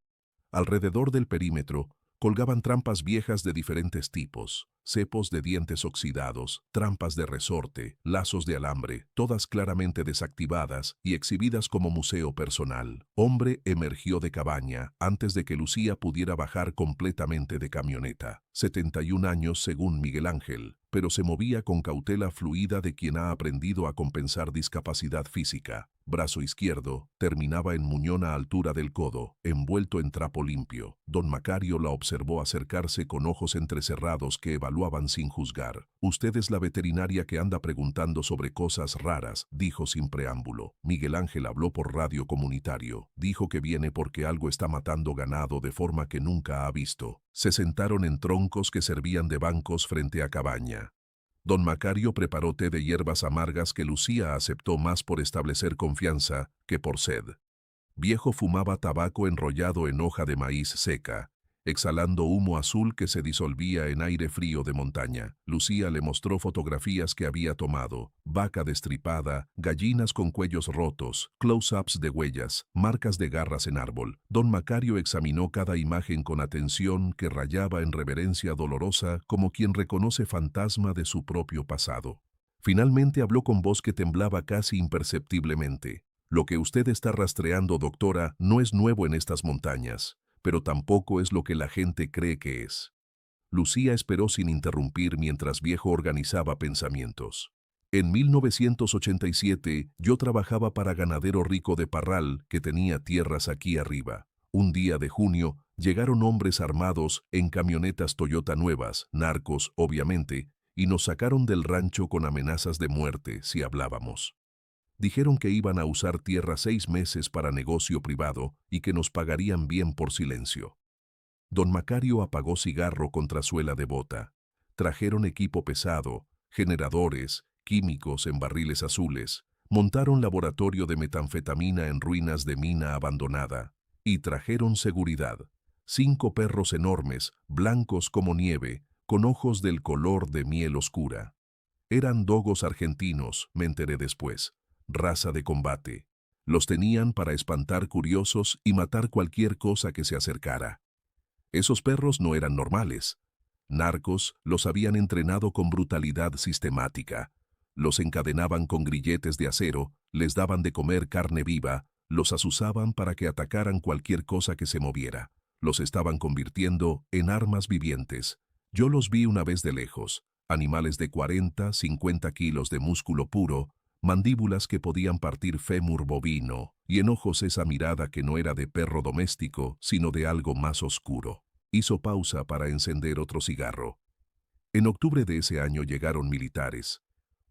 Alrededor del perímetro colgaban trampas viejas de diferentes tipos, cepos de dientes oxidados, trampas de resorte, lazos de alambre, todas claramente desactivadas y exhibidas como museo personal. Hombre emergió de cabaña antes de que Lucía pudiera bajar completamente de camioneta. 71 años según Miguel Ángel, pero se movía con cautela fluida de quien ha aprendido a compensar discapacidad física. Brazo izquierdo terminaba en muñón a altura del codo, envuelto en trapo limpio. Don Macario la observó acercarse con ojos entrecerrados que evaluaban sin juzgar. «Usted es la veterinaria que anda preguntando sobre cosas raras», dijo sin preámbulo. Miguel Ángel habló por radio comunitario. Dijo que viene porque algo está matando ganado de forma que nunca ha visto. Se sentaron en troncos que servían de bancos frente a cabaña. Don Macario preparó té de hierbas amargas que Lucía aceptó más por establecer confianza que por sed. Viejo fumaba tabaco enrollado en hoja de maíz seca, exhalando humo azul que se disolvía en aire frío de montaña. Lucía le mostró fotografías que había tomado, vaca destripada, gallinas con cuellos rotos, close-ups de huellas, marcas de garras en árbol. Don Macario examinó cada imagen con atención que rayaba en reverencia dolorosa como quien reconoce fantasma de su propio pasado. Finalmente habló con voz que temblaba casi imperceptiblemente. «Lo que usted está rastreando, doctora, no es nuevo en estas montañas, pero tampoco es lo que la gente cree que es». Lucía esperó sin interrumpir mientras Viejo organizaba pensamientos. «En 1987 yo trabajaba para Ganadero Rico de Parral, que tenía tierras aquí arriba. Un día de junio llegaron hombres armados en camionetas Toyota nuevas, narcos obviamente, y nos sacaron del rancho con amenazas de muerte si hablábamos. Dijeron que iban a usar tierra 6 meses para negocio privado y que nos pagarían bien por silencio». Don Macario apagó cigarro contra suela de bota. Trajeron equipo pesado, generadores, químicos en barriles azules, montaron laboratorio de metanfetamina en ruinas de mina abandonada y trajeron seguridad. 5 perros enormes, blancos como nieve, con ojos del color de miel oscura. Eran dogos argentinos, me enteré después. Raza de combate. Los tenían para espantar curiosos y matar cualquier cosa que se acercara. Esos perros no eran normales. Narcos los habían entrenado con brutalidad sistemática. Los encadenaban con grilletes de acero, les daban de comer carne viva, los azuzaban para que atacaran cualquier cosa que se moviera. Los estaban convirtiendo en armas vivientes. Yo los vi una vez de lejos. Animales de 40, 50 kilos de músculo puro, mandíbulas que podían partir fémur bovino, y en ojos esa mirada que no era de perro doméstico, sino de algo más oscuro. Hizo pausa para encender otro cigarro. En octubre de ese año llegaron militares.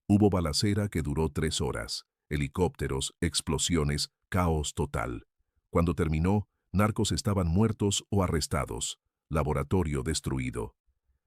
Hubo balacera que duró 3 horas, helicópteros, explosiones, caos total. Cuando terminó, narcos estaban muertos o arrestados, laboratorio destruido.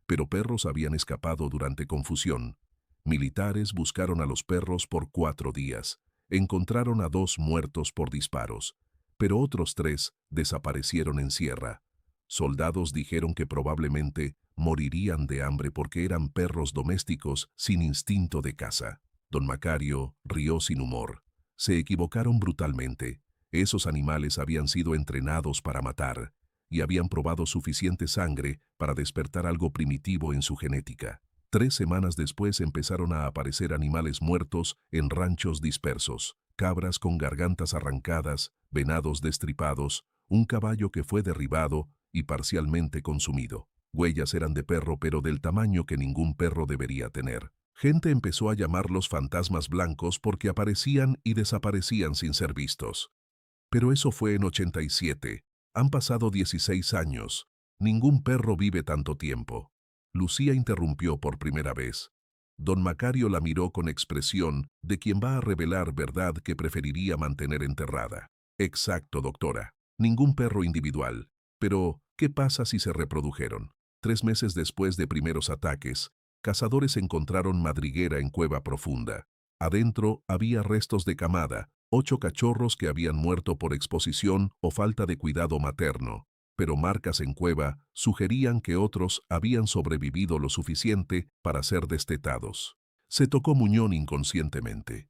Pero perros habían escapado durante confusión. Militares buscaron a los perros por 4 días. Encontraron a 2 muertos por disparos, pero otros 3 desaparecieron en sierra. Soldados dijeron que probablemente morirían de hambre porque eran perros domésticos sin instinto de caza. Don Macario rió sin humor. Se equivocaron brutalmente. Esos animales habían sido entrenados para matar y habían probado suficiente sangre para despertar algo primitivo en su genética. 3 semanas después empezaron a aparecer animales muertos en ranchos dispersos, cabras con gargantas arrancadas, venados destripados, un caballo que fue derribado y parcialmente consumido. Huellas eran de perro, pero del tamaño que ningún perro debería tener. Gente empezó a llamarlos fantasmas blancos porque aparecían y desaparecían sin ser vistos. Pero eso fue en 87. Han pasado 16 años. Ningún perro vive tanto tiempo. Lucía interrumpió por primera vez. Don Macario la miró con expresión de quien va a revelar verdad que preferiría mantener enterrada. Exacto, doctora. Ningún perro individual. Pero, ¿qué pasa si se reprodujeron? 3 meses después de primeros ataques, cazadores encontraron madriguera en cueva profunda. Adentro había restos de camada, 8 cachorros que habían muerto por exposición o falta de cuidado materno, pero marcas en cueva sugerían que otros habían sobrevivido lo suficiente para ser destetados. Se tocó muñón inconscientemente.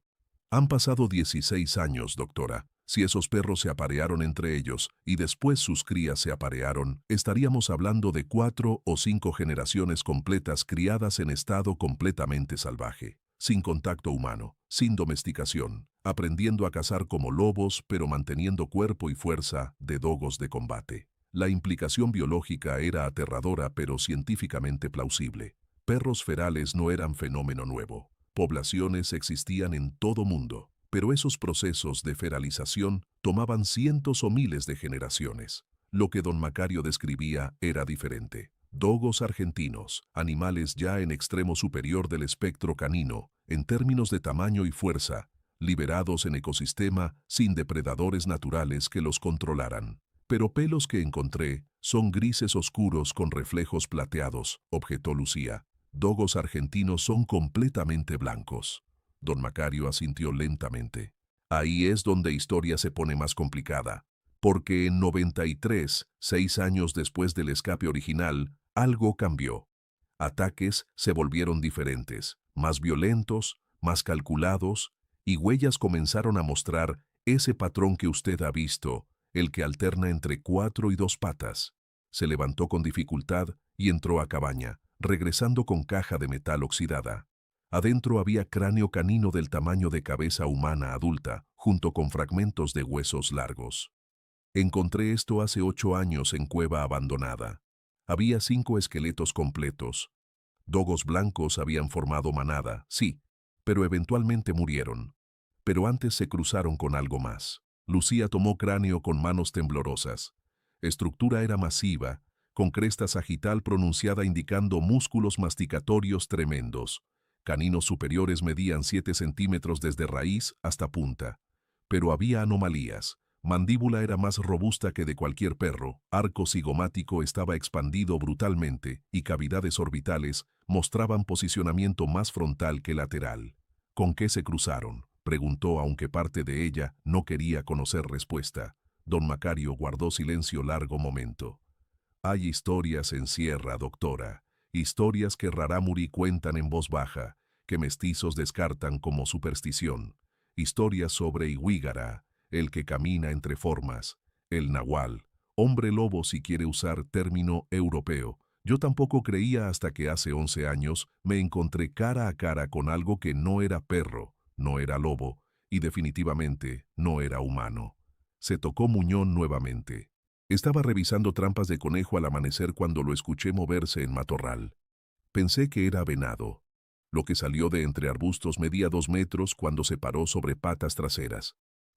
Han pasado 16 años, doctora. Si esos perros se aparearon entre ellos y después sus crías se aparearon, estaríamos hablando de 4 o 5 generaciones completas criadas en estado completamente salvaje, sin contacto humano, sin domesticación, aprendiendo a cazar como lobos pero manteniendo cuerpo y fuerza de dogos de combate. La implicación biológica era aterradora pero científicamente plausible. Perros ferales no eran fenómeno nuevo. Poblaciones existían en todo mundo, pero esos procesos de feralización tomaban cientos o miles de generaciones. Lo que don Macario describía era diferente. Dogos argentinos, animales ya en extremo superior del espectro canino, en términos de tamaño y fuerza, liberados en ecosistema sin depredadores naturales que los controlaran. Pero pelos que encontré son grises oscuros con reflejos plateados, objetó Lucía. Dogos argentinos son completamente blancos. Don Macario asintió lentamente. Ahí es donde historia se pone más complicada, porque en 93, 6 años después del escape original, algo cambió. Ataques se volvieron diferentes, más violentos, más calculados, y huellas comenzaron a mostrar ese patrón que usted ha visto, el que alterna entre 4 y 2 patas. Se levantó con dificultad y entró a cabaña, regresando con caja de metal oxidada. Adentro había cráneo canino del tamaño de cabeza humana adulta, junto con fragmentos de huesos largos. Encontré esto hace 8 años en cueva abandonada. Había 5 esqueletos completos. Dogos blancos habían formado manada, sí, pero eventualmente murieron. Pero antes se cruzaron con algo más. Lucía tomó cráneo con manos temblorosas. Estructura era masiva, con cresta sagital pronunciada indicando músculos masticatorios tremendos. Caninos superiores medían 7 centímetros desde raíz hasta punta. Pero había anomalías. Mandíbula era más robusta que de cualquier perro, arco cigomático estaba expandido brutalmente y cavidades orbitales mostraban posicionamiento más frontal que lateral. ¿Con qué se cruzaron?, preguntó, aunque parte de ella no quería conocer respuesta. Don Macario guardó silencio largo momento. Hay historias en sierra, doctora, historias que Rarámuri cuentan en voz baja, que mestizos descartan como superstición. Historias sobre Iwígara, el que camina entre formas, el nahual, hombre lobo si quiere usar término europeo. Yo tampoco creía hasta que hace 11 años me encontré cara a cara con algo que no era perro, no era lobo, y definitivamente no era humano. Se tocó muñón nuevamente. Estaba revisando trampas de conejo al amanecer cuando lo escuché moverse en matorral. Pensé que era venado. Lo que salió de entre arbustos medía 2 metros cuando se paró sobre patas traseras.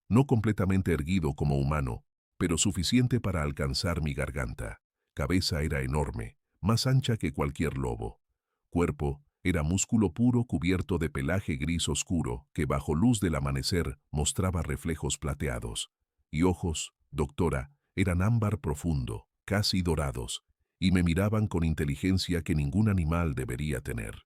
No completamente erguido como humano, pero suficiente para alcanzar mi garganta. Cabeza era enorme, más ancha que cualquier lobo. Cuerpo era músculo puro cubierto de pelaje gris oscuro que bajo luz del amanecer mostraba reflejos plateados. Y ojos, doctora, eran ámbar profundo, casi dorados, y me miraban con inteligencia que ningún animal debería tener.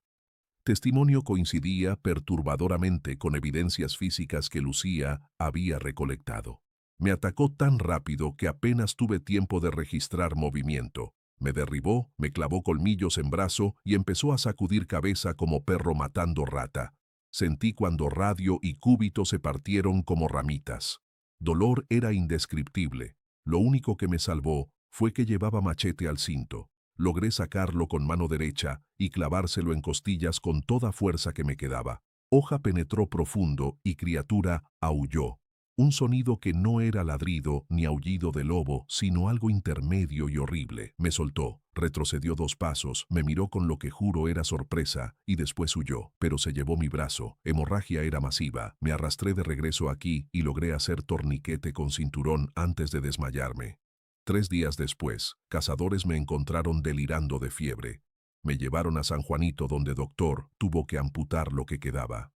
Testimonio coincidía perturbadoramente con evidencias físicas que Lucía había recolectado. Me atacó tan rápido que apenas tuve tiempo de registrar movimiento. Me derribó, me clavó colmillos en brazo y empezó a sacudir cabeza como perro matando rata. Sentí cuando radio y cúbito se partieron como ramitas. Dolor era indescriptible. Lo único que me salvó fue que llevaba machete al cinto. Logré sacarlo con mano derecha y clavárselo en costillas con toda fuerza que me quedaba. Hoja penetró profundo y criatura aulló. Un sonido que no era ladrido ni aullido de lobo, sino algo intermedio y horrible. Me soltó, retrocedió 2 pasos, me miró con lo que juro era sorpresa y después huyó, pero se llevó mi brazo. Hemorragia era masiva. Me arrastré de regreso aquí y logré hacer torniquete con cinturón antes de desmayarme. 3 días después, cazadores me encontraron delirando de fiebre. Me llevaron a San Juanito donde doctor tuvo que amputar lo que quedaba.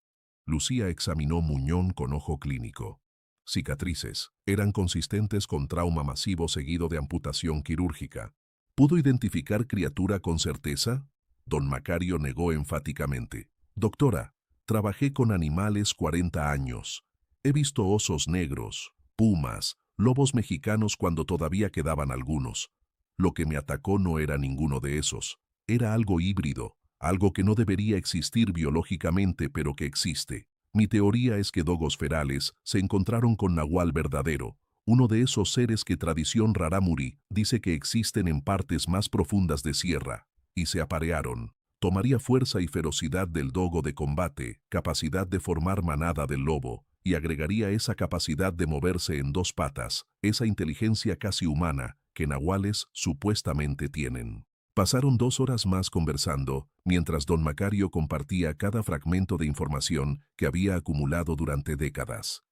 Lucía examinó muñón con ojo clínico. Cicatrices eran consistentes con trauma masivo seguido de amputación quirúrgica. ¿Pudo identificar criatura con certeza? Don Macario negó enfáticamente. Doctora, trabajé con animales 40 años. He visto osos negros, pumas, lobos mexicanos cuando todavía quedaban algunos. Lo que me atacó no era ninguno de esos. Era algo híbrido, algo que no debería existir biológicamente pero que existe. Mi teoría es que dogos ferales se encontraron con nahual verdadero, uno de esos seres que tradición rarámuri dice que existen en partes más profundas de sierra, y se aparearon. Tomaría fuerza y ferocidad del dogo de combate, capacidad de formar manada del lobo, y agregaría esa capacidad de moverse en 2 patas, esa inteligencia casi humana que nahuales supuestamente tienen. Pasaron 2 horas más conversando, mientras don Macario compartía cada fragmento de información que había acumulado durante décadas.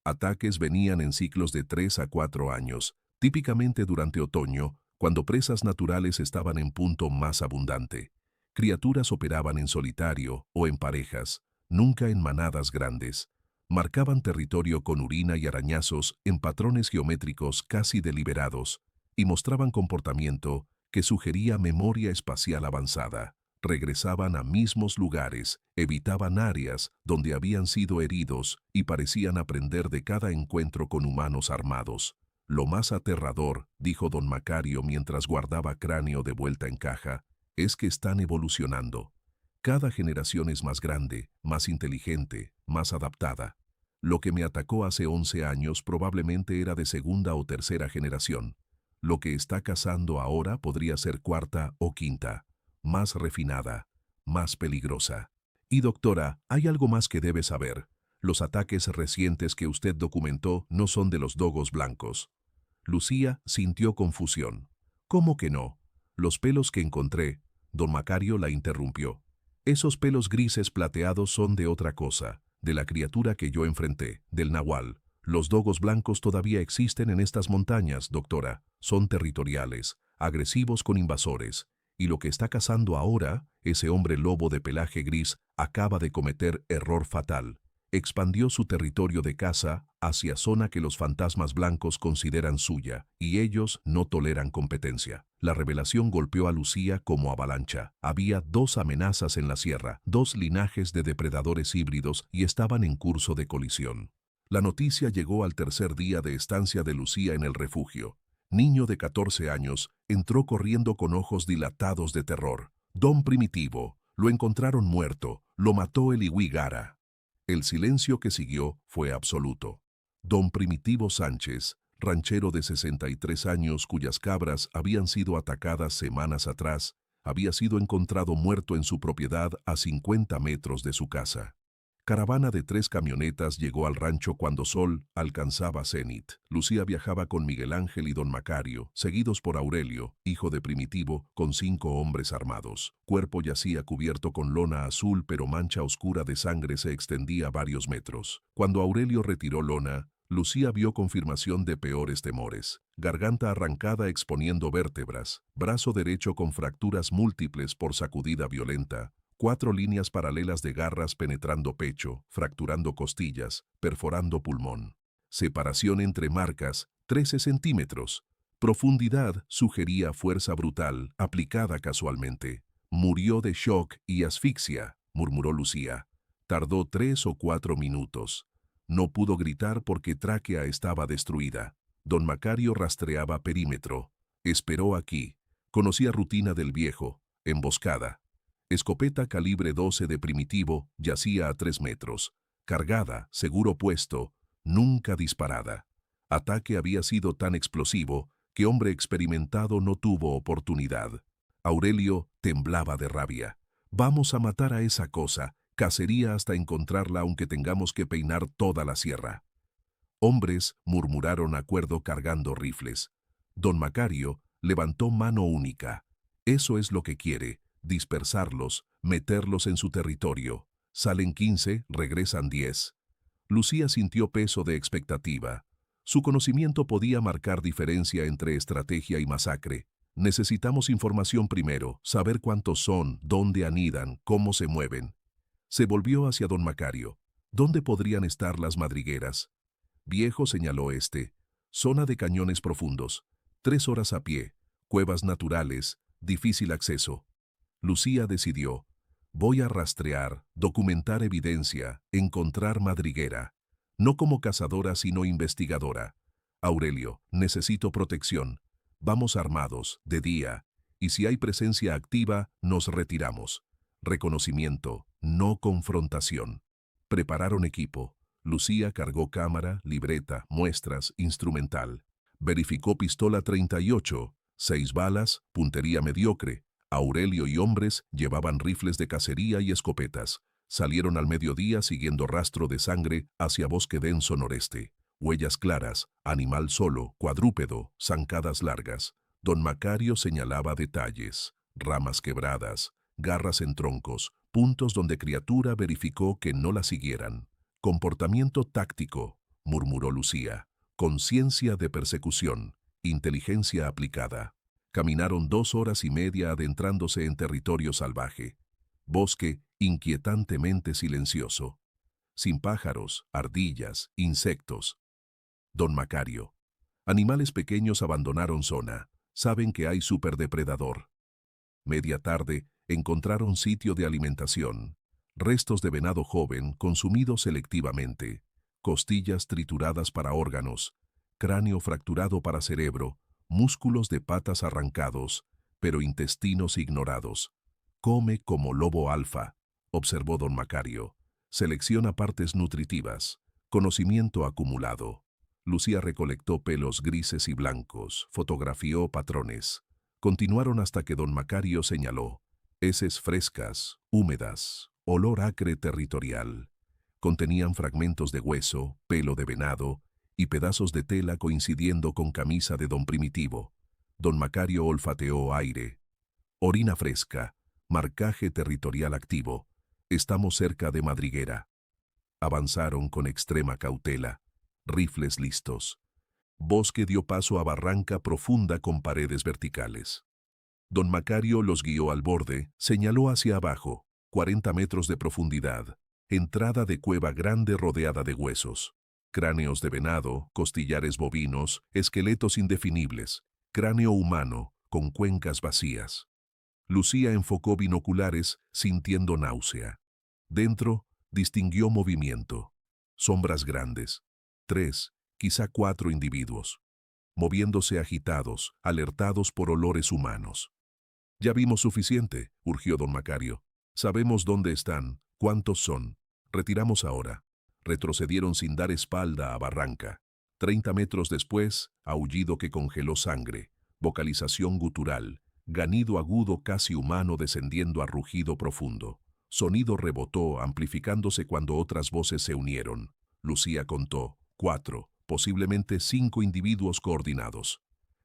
Ataques venían en ciclos de 3 a 4 años, típicamente durante otoño, cuando presas naturales estaban en punto más abundante. Criaturas operaban en solitario o en parejas, nunca en manadas grandes. Marcaban territorio con urina y arañazos en patrones geométricos casi deliberados, y mostraban comportamiento que sugería memoria espacial avanzada. Regresaban a mismos lugares, evitaban áreas donde habían sido heridos y parecían aprender de cada encuentro con humanos armados. Lo más aterrador, dijo don Macario mientras guardaba cráneo de vuelta en caja, es que están evolucionando. Cada generación es más grande, más inteligente, más adaptada. Lo que me atacó hace 11 años probablemente era de segunda o tercera generación. Lo que está cazando ahora podría ser cuarta o quinta, más refinada, más peligrosa. Y doctora, hay algo más que debe saber. Los ataques recientes que usted documentó no son de los dogos blancos. Lucía sintió confusión. ¿Cómo que no? Los pelos que encontré, don Macario la interrumpió. Esos pelos grises plateados son de otra cosa, de la criatura que yo enfrenté, del nahual. Los dogos blancos todavía existen en estas montañas, doctora. Son territoriales, agresivos con invasores. Y lo que está cazando ahora, ese hombre lobo de pelaje gris, acaba de cometer error fatal. Expandió su territorio de caza hacia zona que los fantasmas blancos consideran suya, y ellos no toleran competencia. La revelación golpeó a Lucía como avalancha. Había 2 amenazas en la sierra, 2 linajes de depredadores híbridos y estaban en curso de colisión. La noticia llegó al tercer día de estancia de Lucía en el refugio. Niño de 14 años, entró corriendo con ojos dilatados de terror. Don Primitivo, lo encontraron muerto, lo mató el Iwí Gara. El silencio que siguió fue absoluto. Don Primitivo Sánchez, ranchero de 63 años cuyas cabras habían sido atacadas semanas atrás, había sido encontrado muerto en su propiedad a 50 metros de su casa. Caravana de 3 camionetas llegó al rancho cuando sol alcanzaba cenit. Lucía viajaba con Miguel Ángel y don Macario, seguidos por Aurelio, hijo de Primitivo, con 5 hombres armados. Cuerpo yacía cubierto con lona azul, pero mancha oscura de sangre se extendía varios metros. Cuando Aurelio retiró lona, Lucía vio confirmación de peores temores. Garganta arrancada exponiendo vértebras, brazo derecho con fracturas múltiples por sacudida violenta, 4 líneas paralelas de garras penetrando pecho, fracturando costillas, perforando pulmón. Separación entre marcas, 13 centímetros. Profundidad sugería fuerza brutal, aplicada casualmente. Murió de shock y asfixia, murmuró Lucía. Tardó 3 o 4 minutos. No pudo gritar porque tráquea estaba destruida. Don Macario rastreaba perímetro. Esperó aquí. Conocía rutina del viejo. Emboscada. Escopeta calibre 12 de primitivo, yacía a 3 metros. Cargada, seguro puesto, nunca disparada. Ataque había sido tan explosivo que hombre experimentado no tuvo oportunidad. Aurelio temblaba de rabia. Vamos a matar a esa cosa. Cacería hasta encontrarla aunque tengamos que peinar toda la sierra. Hombres murmuraron acuerdo cargando rifles. Don Macario levantó mano única. Eso es lo que quiere, dispersarlos, meterlos en su territorio. Salen 15, regresan 10. Lucía sintió peso de expectativa. Su conocimiento podía marcar diferencia entre estrategia y masacre. Necesitamos información primero, saber cuántos son, dónde anidan, cómo se mueven. Se volvió hacia don Macario. ¿Dónde podrían estar las madrigueras? Viejo, señaló este. Zona de cañones profundos. 3 horas a pie. Cuevas naturales. Difícil acceso. Lucía decidió. Voy a rastrear, documentar evidencia, encontrar madriguera. No como cazadora, sino investigadora. Aurelio, necesito protección. Vamos armados, de día. Y si hay presencia activa, nos retiramos. Reconocimiento, no confrontación. Prepararon equipo. Lucía cargó cámara, libreta, muestras, instrumental. Verificó pistola 38, 6 balas, puntería mediocre. Aurelio y hombres llevaban rifles de cacería y escopetas. Salieron al mediodía siguiendo rastro de sangre hacia bosque denso noreste. Huellas claras, animal solo, cuadrúpedo, zancadas largas. Don Macario señalaba detalles. Ramas quebradas, garras en troncos, puntos donde criatura verificó que no la siguieran. Comportamiento táctico, murmuró Lucía. Conciencia de persecución, inteligencia aplicada. Caminaron 2 horas y media adentrándose en territorio salvaje. Bosque inquietantemente silencioso. Sin pájaros, ardillas, insectos. Don Macario. Animales pequeños abandonaron zona. Saben que hay superdepredador. Media tarde, encontraron sitio de alimentación. Restos de venado joven consumidos selectivamente. Costillas trituradas para órganos. Cráneo fracturado para cerebro. Músculos de patas arrancados, pero intestinos ignorados. Come como lobo alfa, observó don Macario. Selecciona partes nutritivas. Conocimiento acumulado. Lucía recolectó pelos grises y blancos, fotografió patrones. Continuaron hasta que don Macario señaló. Heces frescas, húmedas, olor acre territorial. Contenían fragmentos de hueso, pelo de venado y pedazos de tela coincidiendo con camisa de don Primitivo. Don Macario olfateó aire. Orina fresca, marcaje territorial activo. Estamos cerca de madriguera. Avanzaron con extrema cautela. Rifles listos. Bosque dio paso a barranca profunda con paredes verticales. Don Macario los guió al borde, señaló hacia abajo, 40 metros de profundidad. Entrada de cueva grande rodeada de huesos. Cráneos de venado, costillares bovinos, esqueletos indefinibles. Cráneo humano, con cuencas vacías. Lucía enfocó binoculares, sintiendo náusea. Dentro, distinguió movimiento. Sombras grandes. 3, quizá 4 individuos. Moviéndose agitados, alertados por olores humanos. Ya vimos suficiente, urgió don Macario. Sabemos dónde están, cuántos son. Retiramos ahora. Retrocedieron sin dar espalda a barranca. 30 metros después, aullido que congeló sangre. Vocalización gutural. Ganido agudo casi humano descendiendo a rugido profundo. Sonido rebotó, amplificándose cuando otras voces se unieron. Lucía contó. 4, posiblemente 5 individuos coordinados.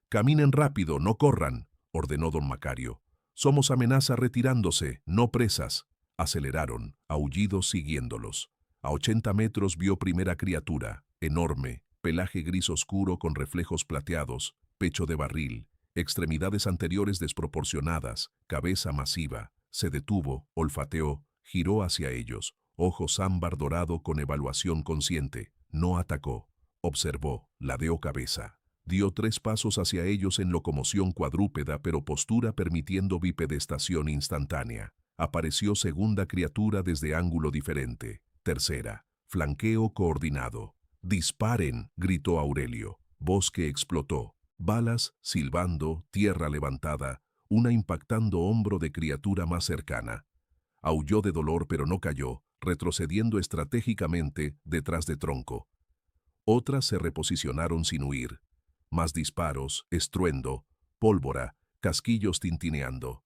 Caminen rápido, no corran, ordenó don Macario. Somos amenaza retirándose, no presas. Aceleraron, aullidos siguiéndolos. A 80 metros vio primera criatura, enorme, pelaje gris oscuro con reflejos plateados, pecho de barril, extremidades anteriores desproporcionadas, cabeza masiva. Se detuvo, olfateó, giró hacia ellos, ojos ámbar dorado con evaluación consciente. No atacó, observó, ladeó cabeza. Dio 3 pasos hacia ellos en locomoción cuadrúpeda pero postura permitiendo bipedestación instantánea. Apareció segunda criatura desde ángulo diferente. Tercera, flanqueo coordinado. ¡Disparen!, gritó Aurelio. Bosque explotó. Balas, silbando, tierra levantada, una impactando hombro de criatura más cercana. Aulló de dolor pero no cayó, retrocediendo estratégicamente detrás de tronco. Otras se reposicionaron sin huir. Más disparos, estruendo, pólvora, casquillos tintineando.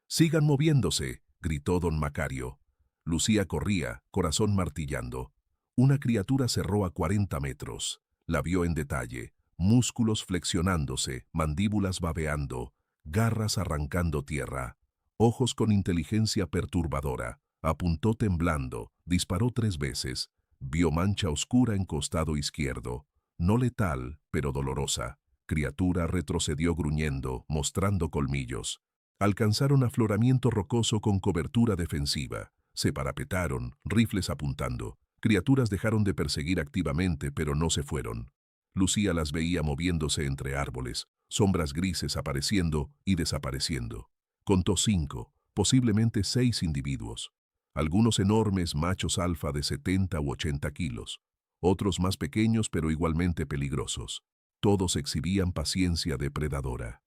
«¡Sigan moviéndose!», gritó don Macario. Lucía corría, corazón martillando. Una criatura cerró a 40 metros. La vio en detalle, músculos flexionándose, mandíbulas babeando, garras arrancando tierra, ojos con inteligencia perturbadora. Apuntó temblando, disparó 3 veces. Vio mancha oscura en costado izquierdo. No letal, pero dolorosa. Criatura retrocedió gruñendo, mostrando colmillos. Alcanzaron afloramiento rocoso con cobertura defensiva. Se parapetaron, rifles apuntando. Criaturas dejaron de perseguir activamente, pero no se fueron. Lucía las veía moviéndose entre árboles, sombras grises apareciendo y desapareciendo. Contó 5, posiblemente 6 individuos. Algunos enormes machos alfa de 70 u 80 kilos. Otros más pequeños pero igualmente peligrosos. Todos exhibían paciencia depredadora.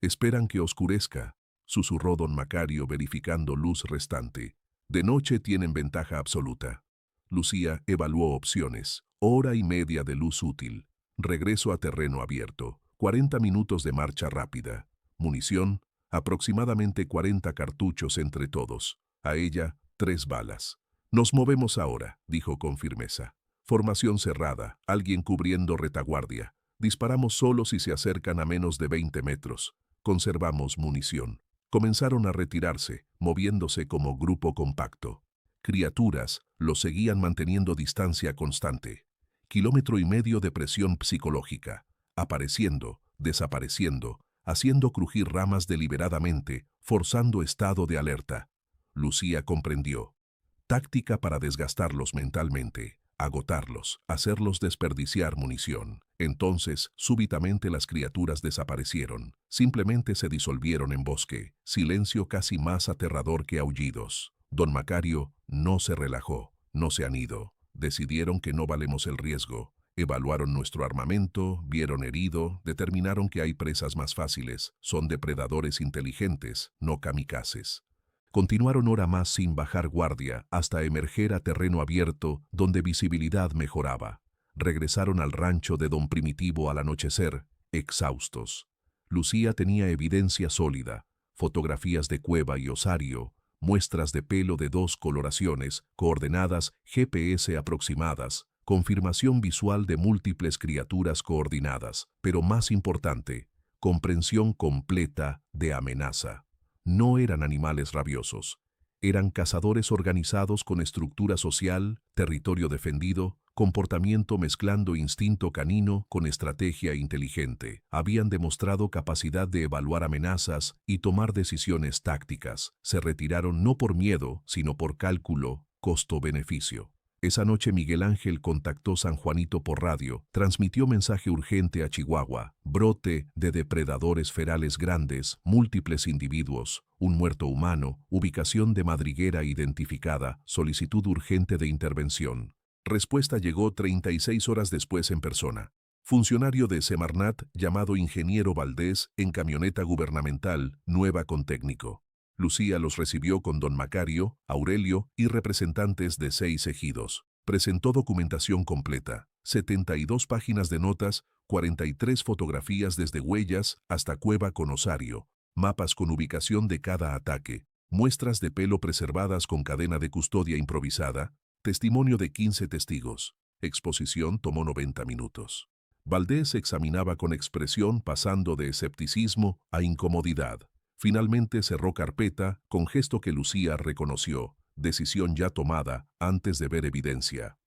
«Esperan que oscurezca», susurró don Macario verificando luz restante. «De noche tienen ventaja absoluta». Lucía evaluó opciones. Hora y media de luz útil. Regreso a terreno abierto. 40 minutos de marcha rápida. Munición, aproximadamente 40 cartuchos entre todos. A ella, 3 balas. «Nos movemos ahora», dijo con firmeza. Formación cerrada, alguien cubriendo retaguardia. Disparamos solo si se acercan a menos de 20 metros. Conservamos munición. Comenzaron a retirarse, moviéndose como grupo compacto. Criaturas los seguían manteniendo distancia constante. 1,5 km de presión psicológica. Apareciendo, desapareciendo, haciendo crujir ramas deliberadamente, forzando estado de alerta. Lucía comprendió. Táctica para desgastarlos mentalmente. Agotarlos, hacerlos desperdiciar munición. Entonces, súbitamente las criaturas desaparecieron. Simplemente se disolvieron en bosque. Silencio casi más aterrador que aullidos. Don Macario no se relajó. No se han ido. Decidieron que no valemos el riesgo. Evaluaron nuestro armamento, vieron herido, determinaron que hay presas más fáciles. Son depredadores inteligentes, no kamikazes. Continuaron hora más sin bajar guardia hasta emerger a terreno abierto donde visibilidad mejoraba. Regresaron al rancho de don Primitivo al anochecer, exhaustos. Lucía tenía evidencia sólida, fotografías de cueva y osario, muestras de pelo de 2 coloraciones, coordenadas GPS aproximadas, confirmación visual de múltiples criaturas coordinadas, pero más importante, comprensión completa de amenaza. No eran animales rabiosos. Eran cazadores organizados con estructura social, territorio defendido, comportamiento mezclando instinto canino con estrategia inteligente. Habían demostrado capacidad de evaluar amenazas y tomar decisiones tácticas. Se retiraron no por miedo, sino por cálculo, costo-beneficio. Esa noche Miguel Ángel contactó San Juanito por radio, transmitió mensaje urgente a Chihuahua, brote de depredadores ferales grandes, múltiples individuos, un muerto humano, ubicación de madriguera identificada, solicitud urgente de intervención. Respuesta llegó 36 horas después en persona. Funcionario de Semarnat llamado Ingeniero Valdés en camioneta gubernamental, nueva con técnico. Lucía los recibió con don Macario, Aurelio y representantes de 6 ejidos. Presentó documentación completa, 72 páginas de notas, 43 fotografías desde huellas hasta cueva con osario, mapas con ubicación de cada ataque, muestras de pelo preservadas con cadena de custodia improvisada, testimonio de 15 testigos. Exposición tomó 90 minutos. Valdés examinaba con expresión pasando de escepticismo a incomodidad. Finalmente cerró carpeta con gesto que Lucía reconoció, decisión ya tomada antes de ver evidencia.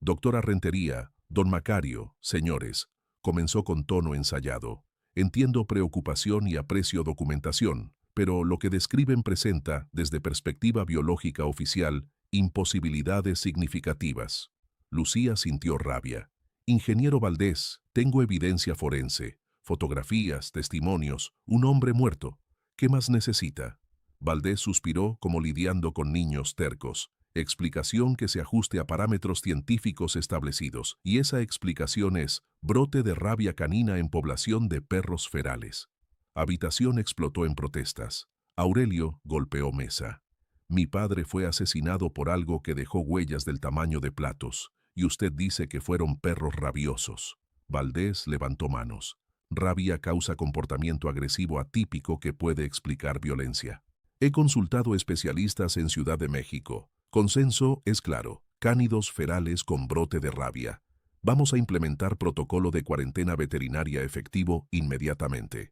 Doctora Rentería, Don Macario, señores, comenzó con tono ensayado. Entiendo preocupación y aprecio documentación, pero lo que describen presenta, desde perspectiva biológica oficial, imposibilidades significativas. Lucía sintió rabia. Ingeniero Valdés, tengo evidencia forense, fotografías, testimonios, un hombre muerto. ¿Qué más necesita? Valdés suspiró como lidiando con niños tercos. Explicación que se ajuste a parámetros científicos establecidos, y esa explicación es brote de rabia canina en población de perros ferales. Habitación explotó en protestas. Aurelio golpeó mesa. Mi padre fue asesinado por algo que dejó huellas del tamaño de platos, y usted dice que fueron perros rabiosos. Valdés levantó manos. Rabia causa comportamiento agresivo atípico que puede explicar violencia. He consultado especialistas en Ciudad de México. Consenso es claro, cánidos ferales con brote de rabia. Vamos a implementar protocolo de cuarentena veterinaria efectivo inmediatamente.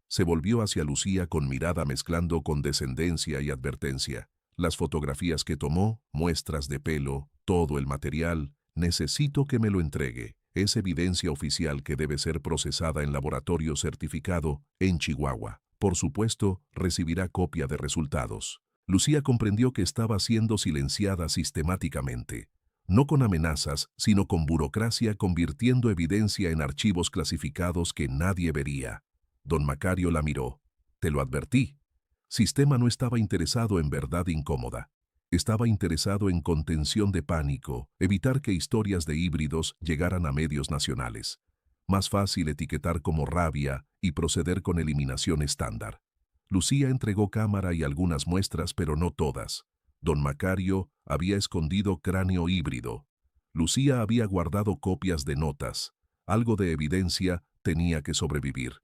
Se volvió hacia Lucía con mirada mezclando condescendencia y advertencia. Las fotografías que tomó, muestras de pelo, todo el material, necesito que me lo entregue. Es evidencia oficial que debe ser procesada en laboratorio certificado en Chihuahua. Por supuesto, recibirá copia de resultados. Lucía comprendió que estaba siendo silenciada sistemáticamente. No con amenazas, sino con burocracia convirtiendo evidencia en archivos clasificados que nadie vería. Don Macario la miró. Te lo advertí. Sistema no estaba interesado en verdad incómoda. Estaba interesado en contención de pánico, evitar que historias de híbridos llegaran a medios nacionales. Más fácil etiquetar como rabia y proceder con eliminación estándar. Lucía entregó cámara y algunas muestras, pero no todas. Don Macario había escondido cráneo híbrido. Lucía había guardado copias de notas. Algo de evidencia tenía que sobrevivir.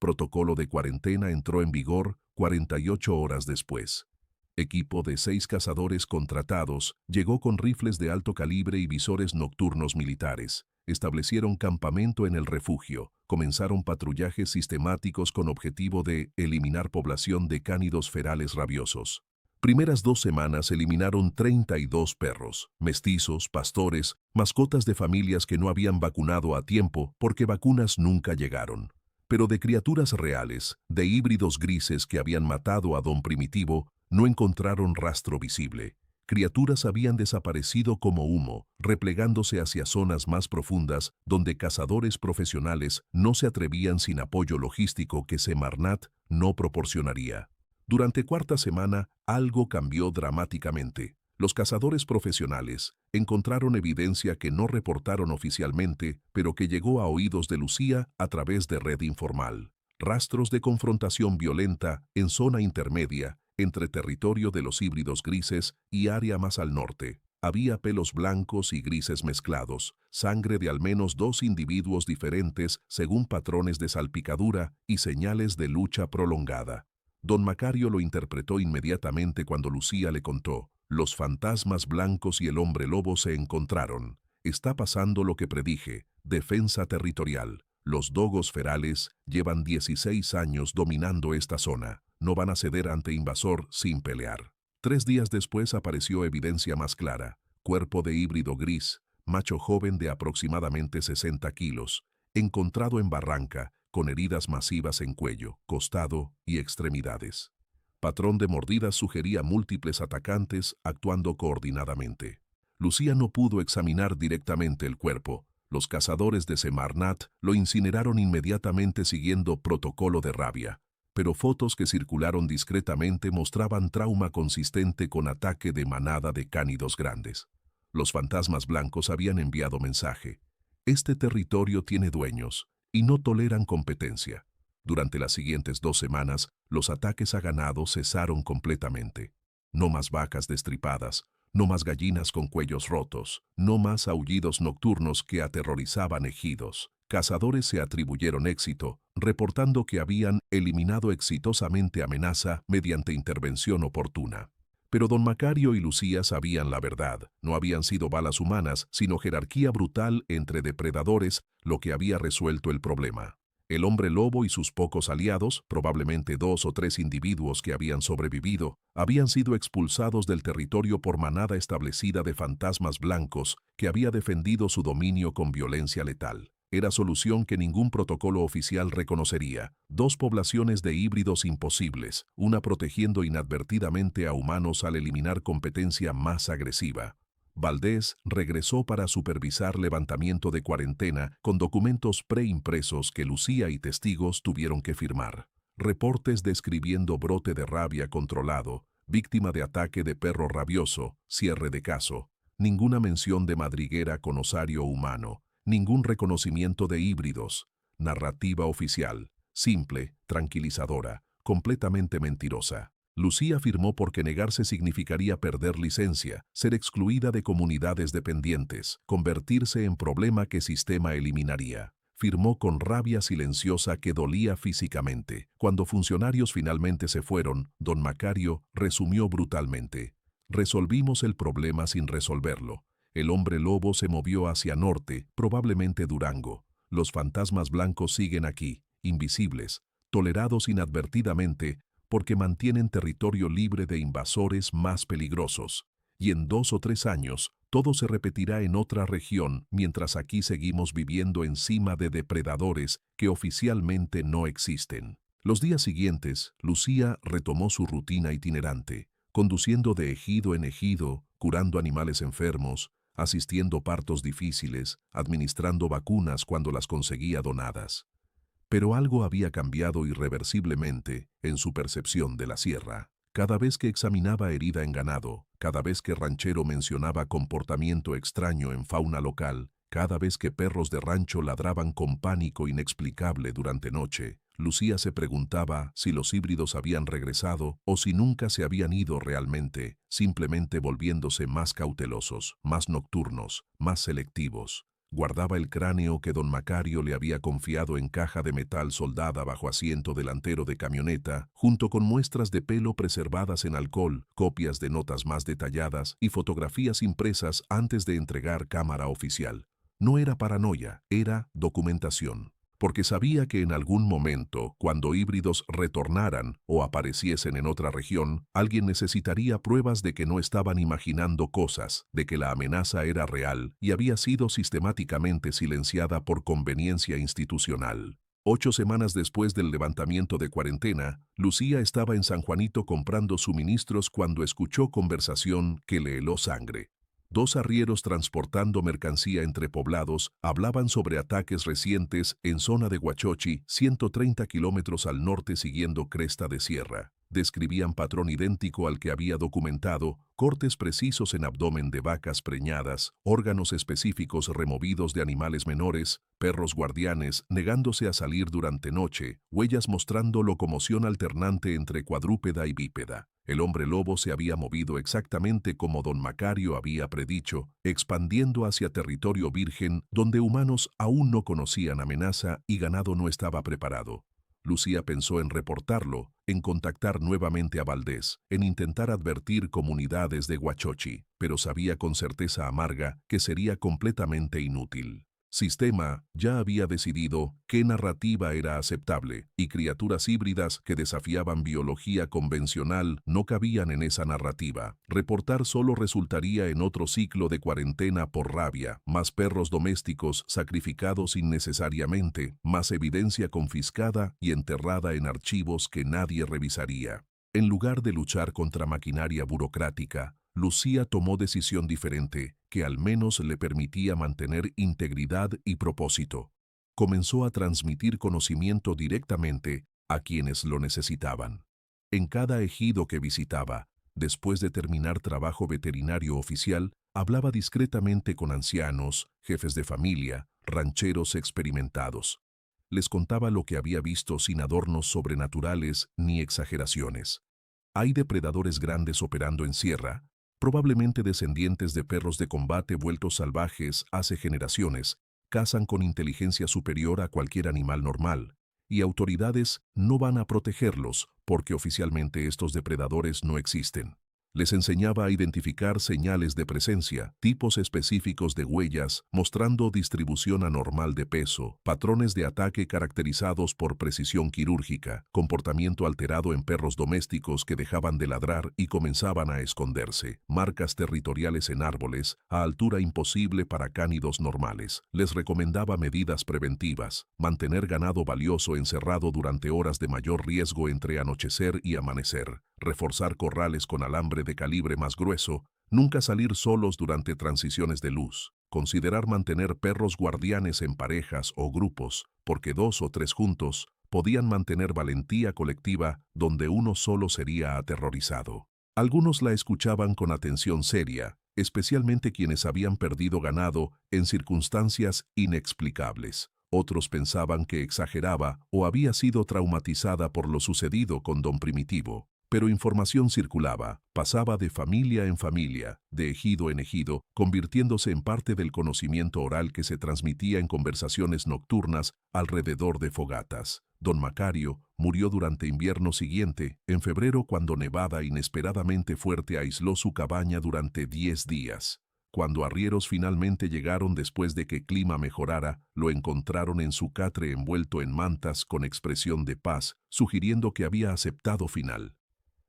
Protocolo de cuarentena entró en vigor 48 horas después. Equipo de 6 cazadores contratados llegó con rifles de alto calibre y visores nocturnos militares. Establecieron campamento en el refugio. Comenzaron patrullajes sistemáticos con objetivo de eliminar población de cánidos ferales rabiosos. Primeras 2 semanas eliminaron 32 perros, mestizos, pastores, mascotas de familias que no habían vacunado a tiempo porque vacunas nunca llegaron. Pero de criaturas reales, de híbridos grises que habían matado a don Primitivo, no encontraron rastro visible. Criaturas habían desaparecido como humo, replegándose hacia zonas más profundas donde cazadores profesionales no se atrevían sin apoyo logístico que Semarnat no proporcionaría. Durante cuarta semana, algo cambió dramáticamente. Los cazadores profesionales encontraron evidencia que no reportaron oficialmente, pero que llegó a oídos de Lucía a través de red informal. Rastros de confrontación violenta en zona intermedia entre territorio de los híbridos grises y área más al norte. Había pelos blancos y grises mezclados, sangre de al menos 2 individuos diferentes según patrones de salpicadura y señales de lucha prolongada. Don Macario lo interpretó inmediatamente cuando Lucía le contó. Los fantasmas blancos y el hombre lobo se encontraron. Está pasando lo que predije, defensa territorial. Los dogos ferales llevan 16 años dominando esta zona. No van a ceder ante invasor sin pelear. 3 días después apareció evidencia más clara. Cuerpo de híbrido gris, macho joven de aproximadamente 60 kilos, encontrado en barranca, con heridas masivas en cuello, costado y extremidades. Patrón de mordidas sugería múltiples atacantes actuando coordinadamente. Lucía no pudo examinar directamente el cuerpo. Los cazadores de Semarnat lo incineraron inmediatamente siguiendo protocolo de rabia. Pero fotos que circularon discretamente mostraban trauma consistente con ataque de manada de cánidos grandes. Los fantasmas blancos habían enviado mensaje. Este territorio tiene dueños y no toleran competencia. Durante las siguientes 2 semanas, los ataques a ganado cesaron completamente. No más vacas destripadas, no más gallinas con cuellos rotos, no más aullidos nocturnos que aterrorizaban ejidos. Cazadores se atribuyeron éxito, reportando que habían eliminado exitosamente amenaza mediante intervención oportuna. Pero don Macario y Lucía sabían la verdad. No habían sido balas humanas, sino jerarquía brutal entre depredadores lo que había resuelto el problema. El hombre lobo y sus pocos aliados, probablemente 2 o 3 individuos que habían sobrevivido, habían sido expulsados del territorio por manada establecida de fantasmas blancos que había defendido su dominio con violencia letal. Era solución que ningún protocolo oficial reconocería. 2 poblaciones de híbridos imposibles, una protegiendo inadvertidamente a humanos al eliminar competencia más agresiva. Valdés regresó para supervisar levantamiento de cuarentena con documentos preimpresos que Lucía y testigos tuvieron que firmar. Reportes describiendo brote de rabia controlado, víctima de ataque de perro rabioso, cierre de caso. Ninguna mención de madriguera con osario humano, ningún reconocimiento de híbridos. Narrativa oficial, simple, tranquilizadora, completamente mentirosa. Lucía firmó porque negarse significaría perder licencia, ser excluida de comunidades dependientes, convertirse en problema que sistema eliminaría. Firmó con rabia silenciosa que dolía físicamente. Cuando funcionarios finalmente se fueron, don Macario resumió brutalmente: resolvimos el problema sin resolverlo. El hombre lobo se movió hacia norte, probablemente Durango. Los fantasmas blancos siguen aquí, invisibles, tolerados inadvertidamente, porque mantienen territorio libre de invasores más peligrosos. Y en 2 o 3 años, todo se repetirá en otra región, mientras aquí seguimos viviendo encima de depredadores que oficialmente no existen. Los días siguientes, Lucía retomó su rutina itinerante, conduciendo de ejido en ejido, curando animales enfermos, asistiendo partos difíciles, administrando vacunas cuando las conseguía donadas. Pero algo había cambiado irreversiblemente en su percepción de la sierra. Cada vez que examinaba herida en ganado, cada vez que ranchero mencionaba comportamiento extraño en fauna local, cada vez que perros de rancho ladraban con pánico inexplicable durante noche, Lucía se preguntaba si los híbridos habían regresado o si nunca se habían ido realmente, simplemente volviéndose más cautelosos, más nocturnos, más selectivos. Guardaba el cráneo que don Macario le había confiado en caja de metal soldada bajo asiento delantero de camioneta, junto con muestras de pelo preservadas en alcohol, copias de notas más detalladas y fotografías impresas antes de entregar cámara oficial. No era paranoia, era documentación. Porque sabía que en algún momento, cuando híbridos retornaran o apareciesen en otra región, alguien necesitaría pruebas de que no estaban imaginando cosas, de que la amenaza era real y había sido sistemáticamente silenciada por conveniencia institucional. 8 semanas después del levantamiento de cuarentena, Lucía estaba en San Juanito comprando suministros cuando escuchó conversación que le heló sangre. 2 arrieros transportando mercancía entre poblados hablaban sobre ataques recientes en zona de Huachochi, 130 kilómetros al norte siguiendo cresta de sierra. Describían patrón idéntico al que había documentado, cortes precisos en abdomen de vacas preñadas, órganos específicos removidos de animales menores, perros guardianes negándose a salir durante noche, huellas mostrando locomoción alternante entre cuadrúpeda y bípeda. El hombre lobo se había movido exactamente como don Macario había predicho, expandiendo hacia territorio virgen donde humanos aún no conocían amenaza y ganado no estaba preparado. Lucía pensó en reportarlo, en contactar nuevamente a Valdés, en intentar advertir comunidades de Huachochi, pero sabía con certeza amarga que sería completamente inútil. Sistema ya había decidido qué narrativa era aceptable, y criaturas híbridas que desafiaban biología convencional no cabían en esa narrativa. Reportar solo resultaría en otro ciclo de cuarentena por rabia, más perros domésticos sacrificados innecesariamente, más evidencia confiscada y enterrada en archivos que nadie revisaría. En lugar de luchar contra maquinaria burocrática, Lucía tomó decisión diferente, que al menos le permitía mantener integridad y propósito. Comenzó a transmitir conocimiento directamente a quienes lo necesitaban. En cada ejido que visitaba, después de terminar trabajo veterinario oficial, hablaba discretamente con ancianos, jefes de familia, rancheros experimentados. Les contaba lo que había visto sin adornos sobrenaturales ni exageraciones. Hay depredadores grandes operando en sierra, probablemente descendientes de perros de combate vueltos salvajes hace generaciones, cazan con inteligencia superior a cualquier animal normal, y autoridades no van a protegerlos porque oficialmente estos depredadores no existen. Les enseñaba a identificar señales de presencia, tipos específicos de huellas, mostrando distribución anormal de peso, patrones de ataque caracterizados por precisión quirúrgica, comportamiento alterado en perros domésticos que dejaban de ladrar y comenzaban a esconderse, marcas territoriales en árboles, a altura imposible para cánidos normales. Les recomendaba medidas preventivas, mantener ganado valioso encerrado durante horas de mayor riesgo entre anochecer y amanecer, reforzar corrales con alambre de calibre más grueso, nunca salir solos durante transiciones de luz, considerar mantener perros guardianes en parejas o grupos, porque 2 o 3 juntos podían mantener valentía colectiva donde uno solo sería aterrorizado. Algunos la escuchaban con atención seria, especialmente quienes habían perdido ganado en circunstancias inexplicables. Otros pensaban que exageraba o había sido traumatizada por lo sucedido con don Primitivo. Pero información circulaba, pasaba de familia en familia, de ejido en ejido, convirtiéndose en parte del conocimiento oral que se transmitía en conversaciones nocturnas alrededor de fogatas. Don Macario murió durante invierno siguiente, en febrero, cuando nevada inesperadamente fuerte aisló su cabaña durante 10 días. Cuando arrieros finalmente llegaron después de que clima mejorara, lo encontraron en su catre envuelto en mantas con expresión de paz, sugiriendo que había aceptado final.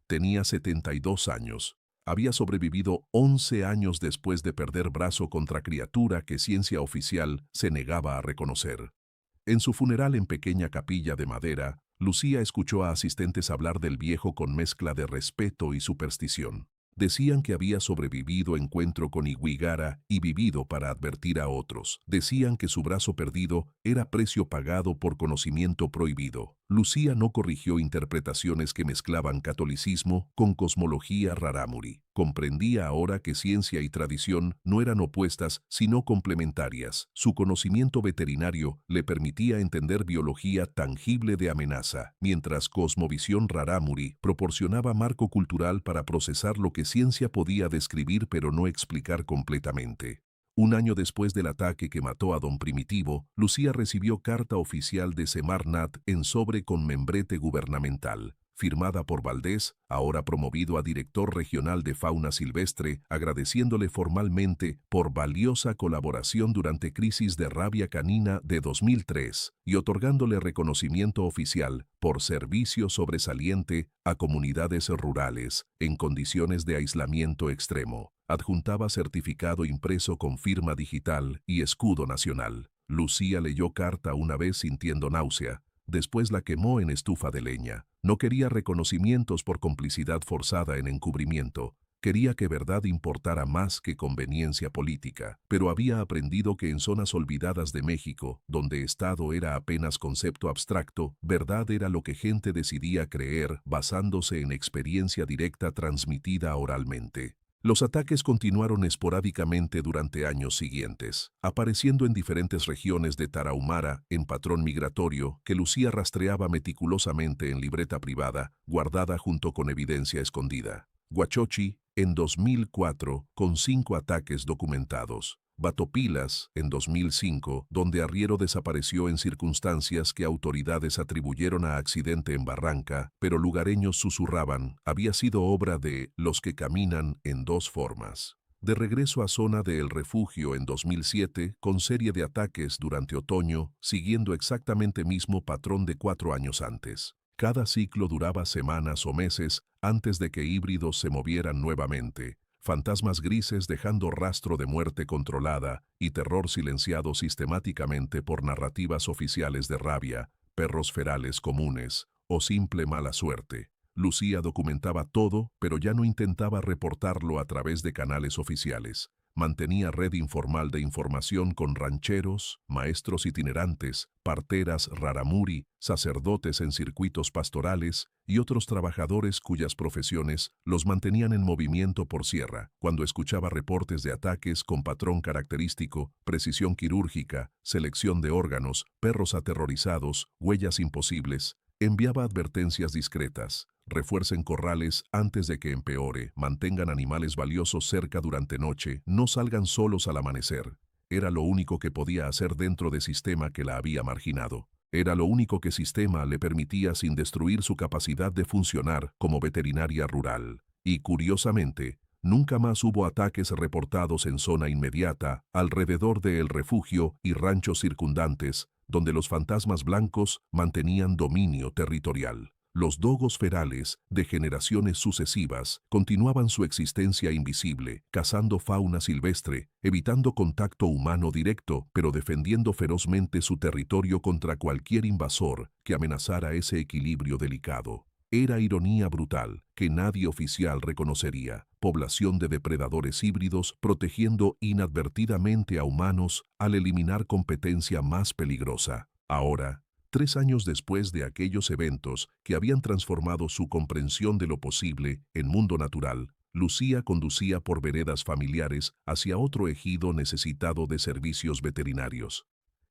Tenía 72 años. Había sobrevivido 11 años después de perder brazo contra criatura que ciencia oficial se negaba a reconocer. En su funeral en pequeña capilla de madera, Lucía escuchó a asistentes hablar del viejo con mezcla de respeto y superstición. Decían que había sobrevivido encuentro con Iguigara y vivido para advertir a otros. Decían que su brazo perdido era precio pagado por conocimiento prohibido. Lucía no corrigió interpretaciones que mezclaban catolicismo con cosmología rarámuri. Comprendía ahora que ciencia y tradición no eran opuestas, sino complementarias. Su conocimiento veterinario le permitía entender biología tangible de amenaza, mientras cosmovisión rarámuri proporcionaba marco cultural para procesar lo que ciencia podía describir pero no explicar completamente. Un año después del ataque que mató a don Primitivo, Lucía recibió carta oficial de Semarnat en sobre con membrete gubernamental, firmada por Valdés, ahora promovido a director regional de fauna silvestre, agradeciéndole formalmente por valiosa colaboración durante crisis de rabia canina de 2003 y otorgándole reconocimiento oficial por servicio sobresaliente a comunidades rurales en condiciones de aislamiento extremo. Adjuntaba certificado impreso con firma digital y escudo nacional. Lucía leyó carta una vez sintiendo náusea, después la quemó en estufa de leña. No quería reconocimientos por complicidad forzada en encubrimiento. Quería que verdad importara más que conveniencia política, pero había aprendido que en zonas olvidadas de México, donde Estado era apenas concepto abstracto, verdad era lo que gente decidía creer basándose en experiencia directa transmitida oralmente. Los ataques continuaron esporádicamente durante años siguientes, apareciendo en diferentes regiones de Tarahumara, en patrón migratorio, que Lucía rastreaba meticulosamente en libreta privada, guardada junto con evidencia escondida. Huachochi, en 2004, con 5 ataques documentados. Batopilas, en 2005, donde arriero desapareció en circunstancias que autoridades atribuyeron a accidente en barranca, pero lugareños susurraban, había sido obra de los que caminan en 2 formas. De regreso a zona de El Refugio en 2007, con serie de ataques durante otoño, siguiendo exactamente mismo patrón de 4 años antes. Cada ciclo duraba semanas o meses antes de que híbridos se movieran nuevamente. Fantasmas grises dejando rastro de muerte controlada y terror silenciado sistemáticamente por narrativas oficiales de rabia, perros ferales comunes o simple mala suerte. Lucía documentaba todo, pero ya no intentaba reportarlo a través de canales oficiales. Mantenía red informal de información con rancheros, maestros itinerantes, parteras rarámuri, sacerdotes en circuitos pastorales y otros trabajadores cuyas profesiones los mantenían en movimiento por sierra. Cuando escuchaba reportes de ataques con patrón característico, precisión quirúrgica, selección de órganos, perros aterrorizados, huellas imposibles, enviaba advertencias discretas. Refuercen corrales antes de que empeore, mantengan animales valiosos cerca durante noche, no salgan solos al amanecer. Era lo único que podía hacer dentro de sistema que la había marginado. Era lo único que sistema le permitía sin destruir su capacidad de funcionar como veterinaria rural. Y curiosamente, nunca más hubo ataques reportados en zona inmediata, alrededor de el refugio y ranchos circundantes, donde los fantasmas blancos mantenían dominio territorial. Los dogos ferales, de generaciones sucesivas, continuaban su existencia invisible, cazando fauna silvestre, evitando contacto humano directo, pero defendiendo ferozmente su territorio contra cualquier invasor que amenazara ese equilibrio delicado. Era ironía brutal, que nadie oficial reconocería, población de depredadores híbridos protegiendo inadvertidamente a humanos al eliminar competencia más peligrosa. Ahora, 3 años después de aquellos eventos que habían transformado su comprensión de lo posible en mundo natural, Lucía conducía por veredas familiares hacia otro ejido necesitado de servicios veterinarios.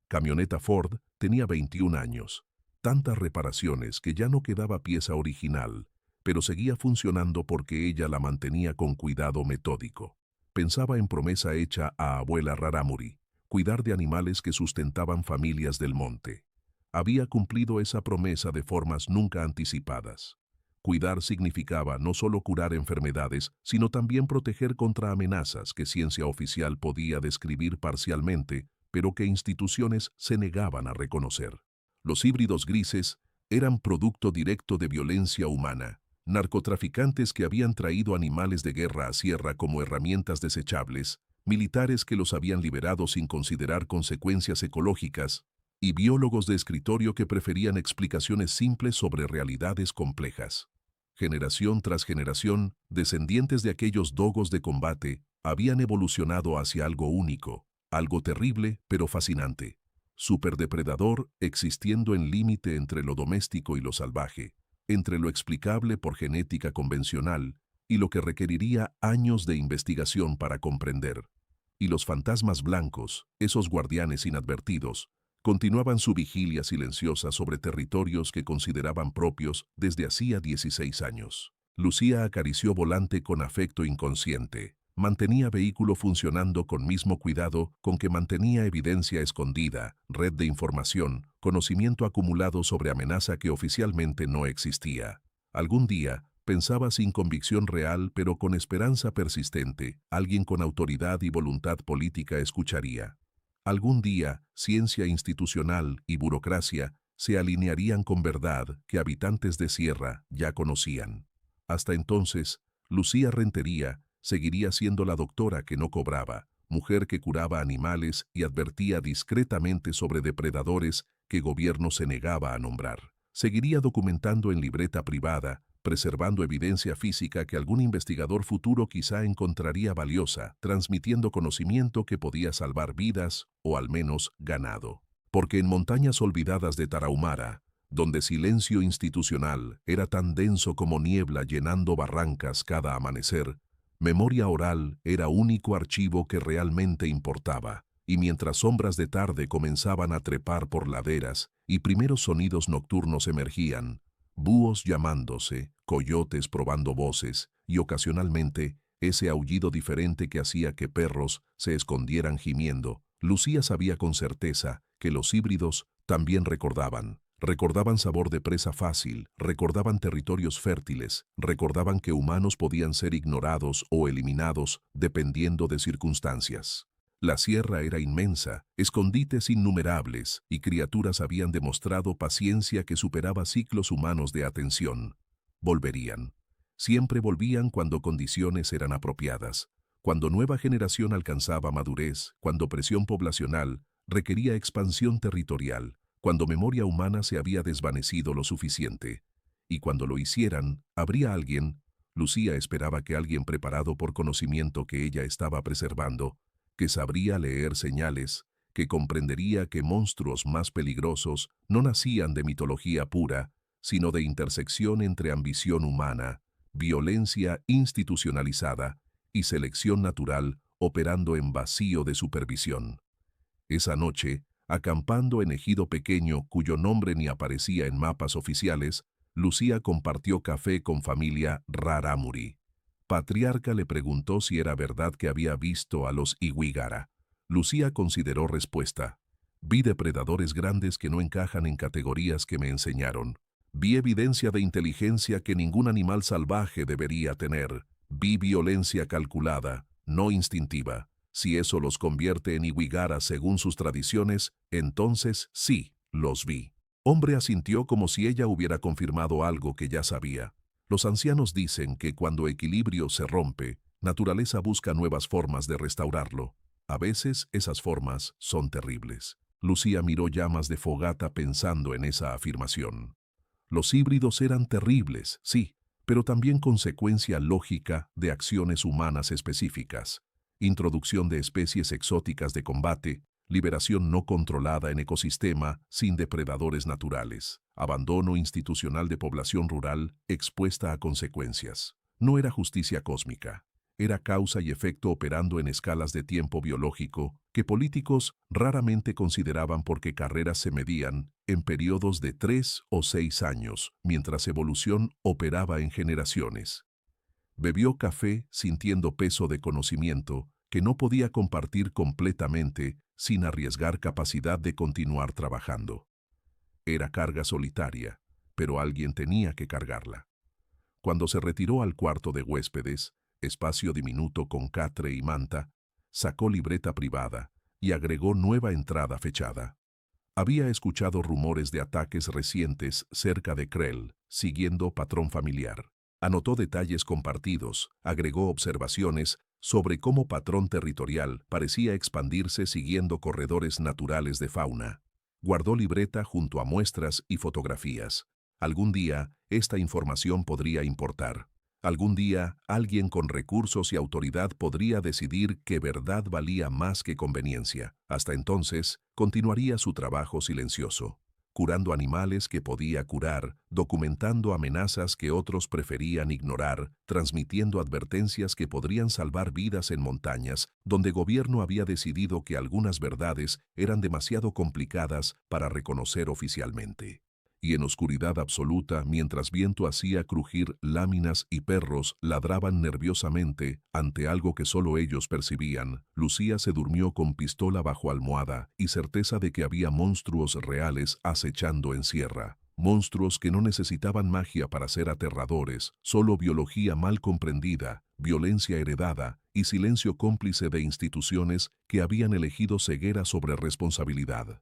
Camioneta Ford tenía 21 años. Tantas reparaciones que ya no quedaba pieza original, pero seguía funcionando porque ella la mantenía con cuidado metódico. Pensaba en promesa hecha a abuela Rarámuri, cuidar de animales que sustentaban familias del monte. Había cumplido esa promesa de formas nunca anticipadas. Cuidar significaba no solo curar enfermedades, sino también proteger contra amenazas que ciencia oficial podía describir parcialmente, pero que instituciones se negaban a reconocer. Los híbridos grises eran producto directo de violencia humana, narcotraficantes que habían traído animales de guerra a sierra como herramientas desechables, militares que los habían liberado sin considerar consecuencias ecológicas, y biólogos de escritorio que preferían explicaciones simples sobre realidades complejas. Generación tras generación, descendientes de aquellos dogos de combate habían evolucionado hacia algo único, algo terrible pero fascinante. Superdepredador existiendo en límite entre lo doméstico y lo salvaje, entre lo explicable por genética convencional y lo que requeriría años de investigación para comprender. Y los fantasmas blancos, esos guardianes inadvertidos, continuaban su vigilia silenciosa sobre territorios que consideraban propios desde hacía 16 años. Lucía acarició volante con afecto inconsciente. Mantenía vehículo funcionando con mismo cuidado con que mantenía evidencia escondida, red de información, conocimiento acumulado sobre amenaza que oficialmente no existía. Algún día, pensaba sin convicción real pero con esperanza persistente, alguien con autoridad y voluntad política escucharía. Algún día, ciencia institucional y burocracia se alinearían con verdad que habitantes de Sierra ya conocían. Hasta entonces, Lucía Rentería seguiría siendo la doctora que no cobraba, mujer que curaba animales y advertía discretamente sobre depredadores que gobierno se negaba a nombrar. Seguiría documentando en libreta privada, preservando evidencia física que algún investigador futuro quizá encontraría valiosa, transmitiendo conocimiento que podía salvar vidas o al menos ganado. Porque en montañas olvidadas de Tarahumara, donde silencio institucional era tan denso como niebla llenando barrancas cada amanecer, memoria oral era único archivo que realmente importaba, y mientras sombras de tarde comenzaban a trepar por laderas y primeros sonidos nocturnos emergían, búhos llamándose, coyotes probando voces y ocasionalmente ese aullido diferente que hacía que perros se escondieran gimiendo, Lucía sabía con certeza que los híbridos también recordaban. Recordaban sabor de presa fácil, recordaban territorios fértiles, recordaban que humanos podían ser ignorados o eliminados dependiendo de circunstancias. La sierra era inmensa, escondites innumerables, y criaturas habían demostrado paciencia que superaba ciclos humanos de atención. Volverían. Siempre volvían cuando condiciones eran apropiadas, cuando nueva generación alcanzaba madurez, cuando presión poblacional requería expansión territorial, cuando memoria humana se había desvanecido lo suficiente. Y cuando lo hicieran, habría alguien, Lucía esperaba que alguien preparado por conocimiento que ella estaba preservando, que sabría leer señales, que comprendería que monstruos más peligrosos no nacían de mitología pura, sino de intersección entre ambición humana, violencia institucionalizada y selección natural operando en vacío de supervisión. Esa noche, acampando en ejido pequeño cuyo nombre ni aparecía en mapas oficiales, Lucía compartió café con familia Rarámuri. Patriarca le preguntó si era verdad que había visto a los Iwigara. Lucía consideró respuesta. Vi depredadores grandes que no encajan en categorías que me enseñaron. Vi evidencia de inteligencia que ningún animal salvaje debería tener. Vi violencia calculada, no instintiva. Si eso los convierte en Iwigara según sus tradiciones, entonces sí, los vi. Hombre asintió como si ella hubiera confirmado algo que ya sabía. Los ancianos dicen que cuando equilibrio se rompe, naturaleza busca nuevas formas de restaurarlo. A veces esas formas son terribles. Lucía miró llamas de fogata pensando en esa afirmación. Los híbridos eran terribles, sí, pero también consecuencia lógica de acciones humanas específicas. Introducción de especies exóticas de combate, liberación no controlada en ecosistema sin depredadores naturales, abandono institucional de población rural expuesta a consecuencias. No era justicia cósmica. Era causa y efecto operando en escalas de tiempo biológico que políticos raramente consideraban porque carreras se medían en periodos de 3 o 6 años, mientras evolución operaba en generaciones. Bebió café sintiendo peso de conocimiento que no podía compartir completamente sin arriesgar capacidad de continuar trabajando. Era carga solitaria, pero alguien tenía que cargarla. Cuando se retiró al cuarto de huéspedes, espacio diminuto con catre y manta, sacó libreta privada y agregó nueva entrada fechada. Había escuchado rumores de ataques recientes cerca de Krell, siguiendo patrón familiar. Anotó detalles compartidos, agregó observaciones sobre cómo patrón territorial parecía expandirse siguiendo corredores naturales de fauna. Guardó libreta junto a muestras y fotografías. Algún día, esta información podría importar. Algún día, alguien con recursos y autoridad podría decidir que verdad valía más que conveniencia. Hasta entonces, continuaría su trabajo silencioso, curando animales que podía curar, documentando amenazas que otros preferían ignorar, transmitiendo advertencias que podrían salvar vidas en montañas, donde gobierno había decidido que algunas verdades eran demasiado complicadas para reconocer oficialmente. Y en oscuridad absoluta, mientras viento hacía crujir láminas y perros ladraban nerviosamente ante algo que solo ellos percibían, Lucía se durmió con pistola bajo almohada y certeza de que había monstruos reales acechando en sierra. Monstruos que no necesitaban magia para ser aterradores, solo biología mal comprendida, violencia heredada y silencio cómplice de instituciones que habían elegido ceguera sobre responsabilidad.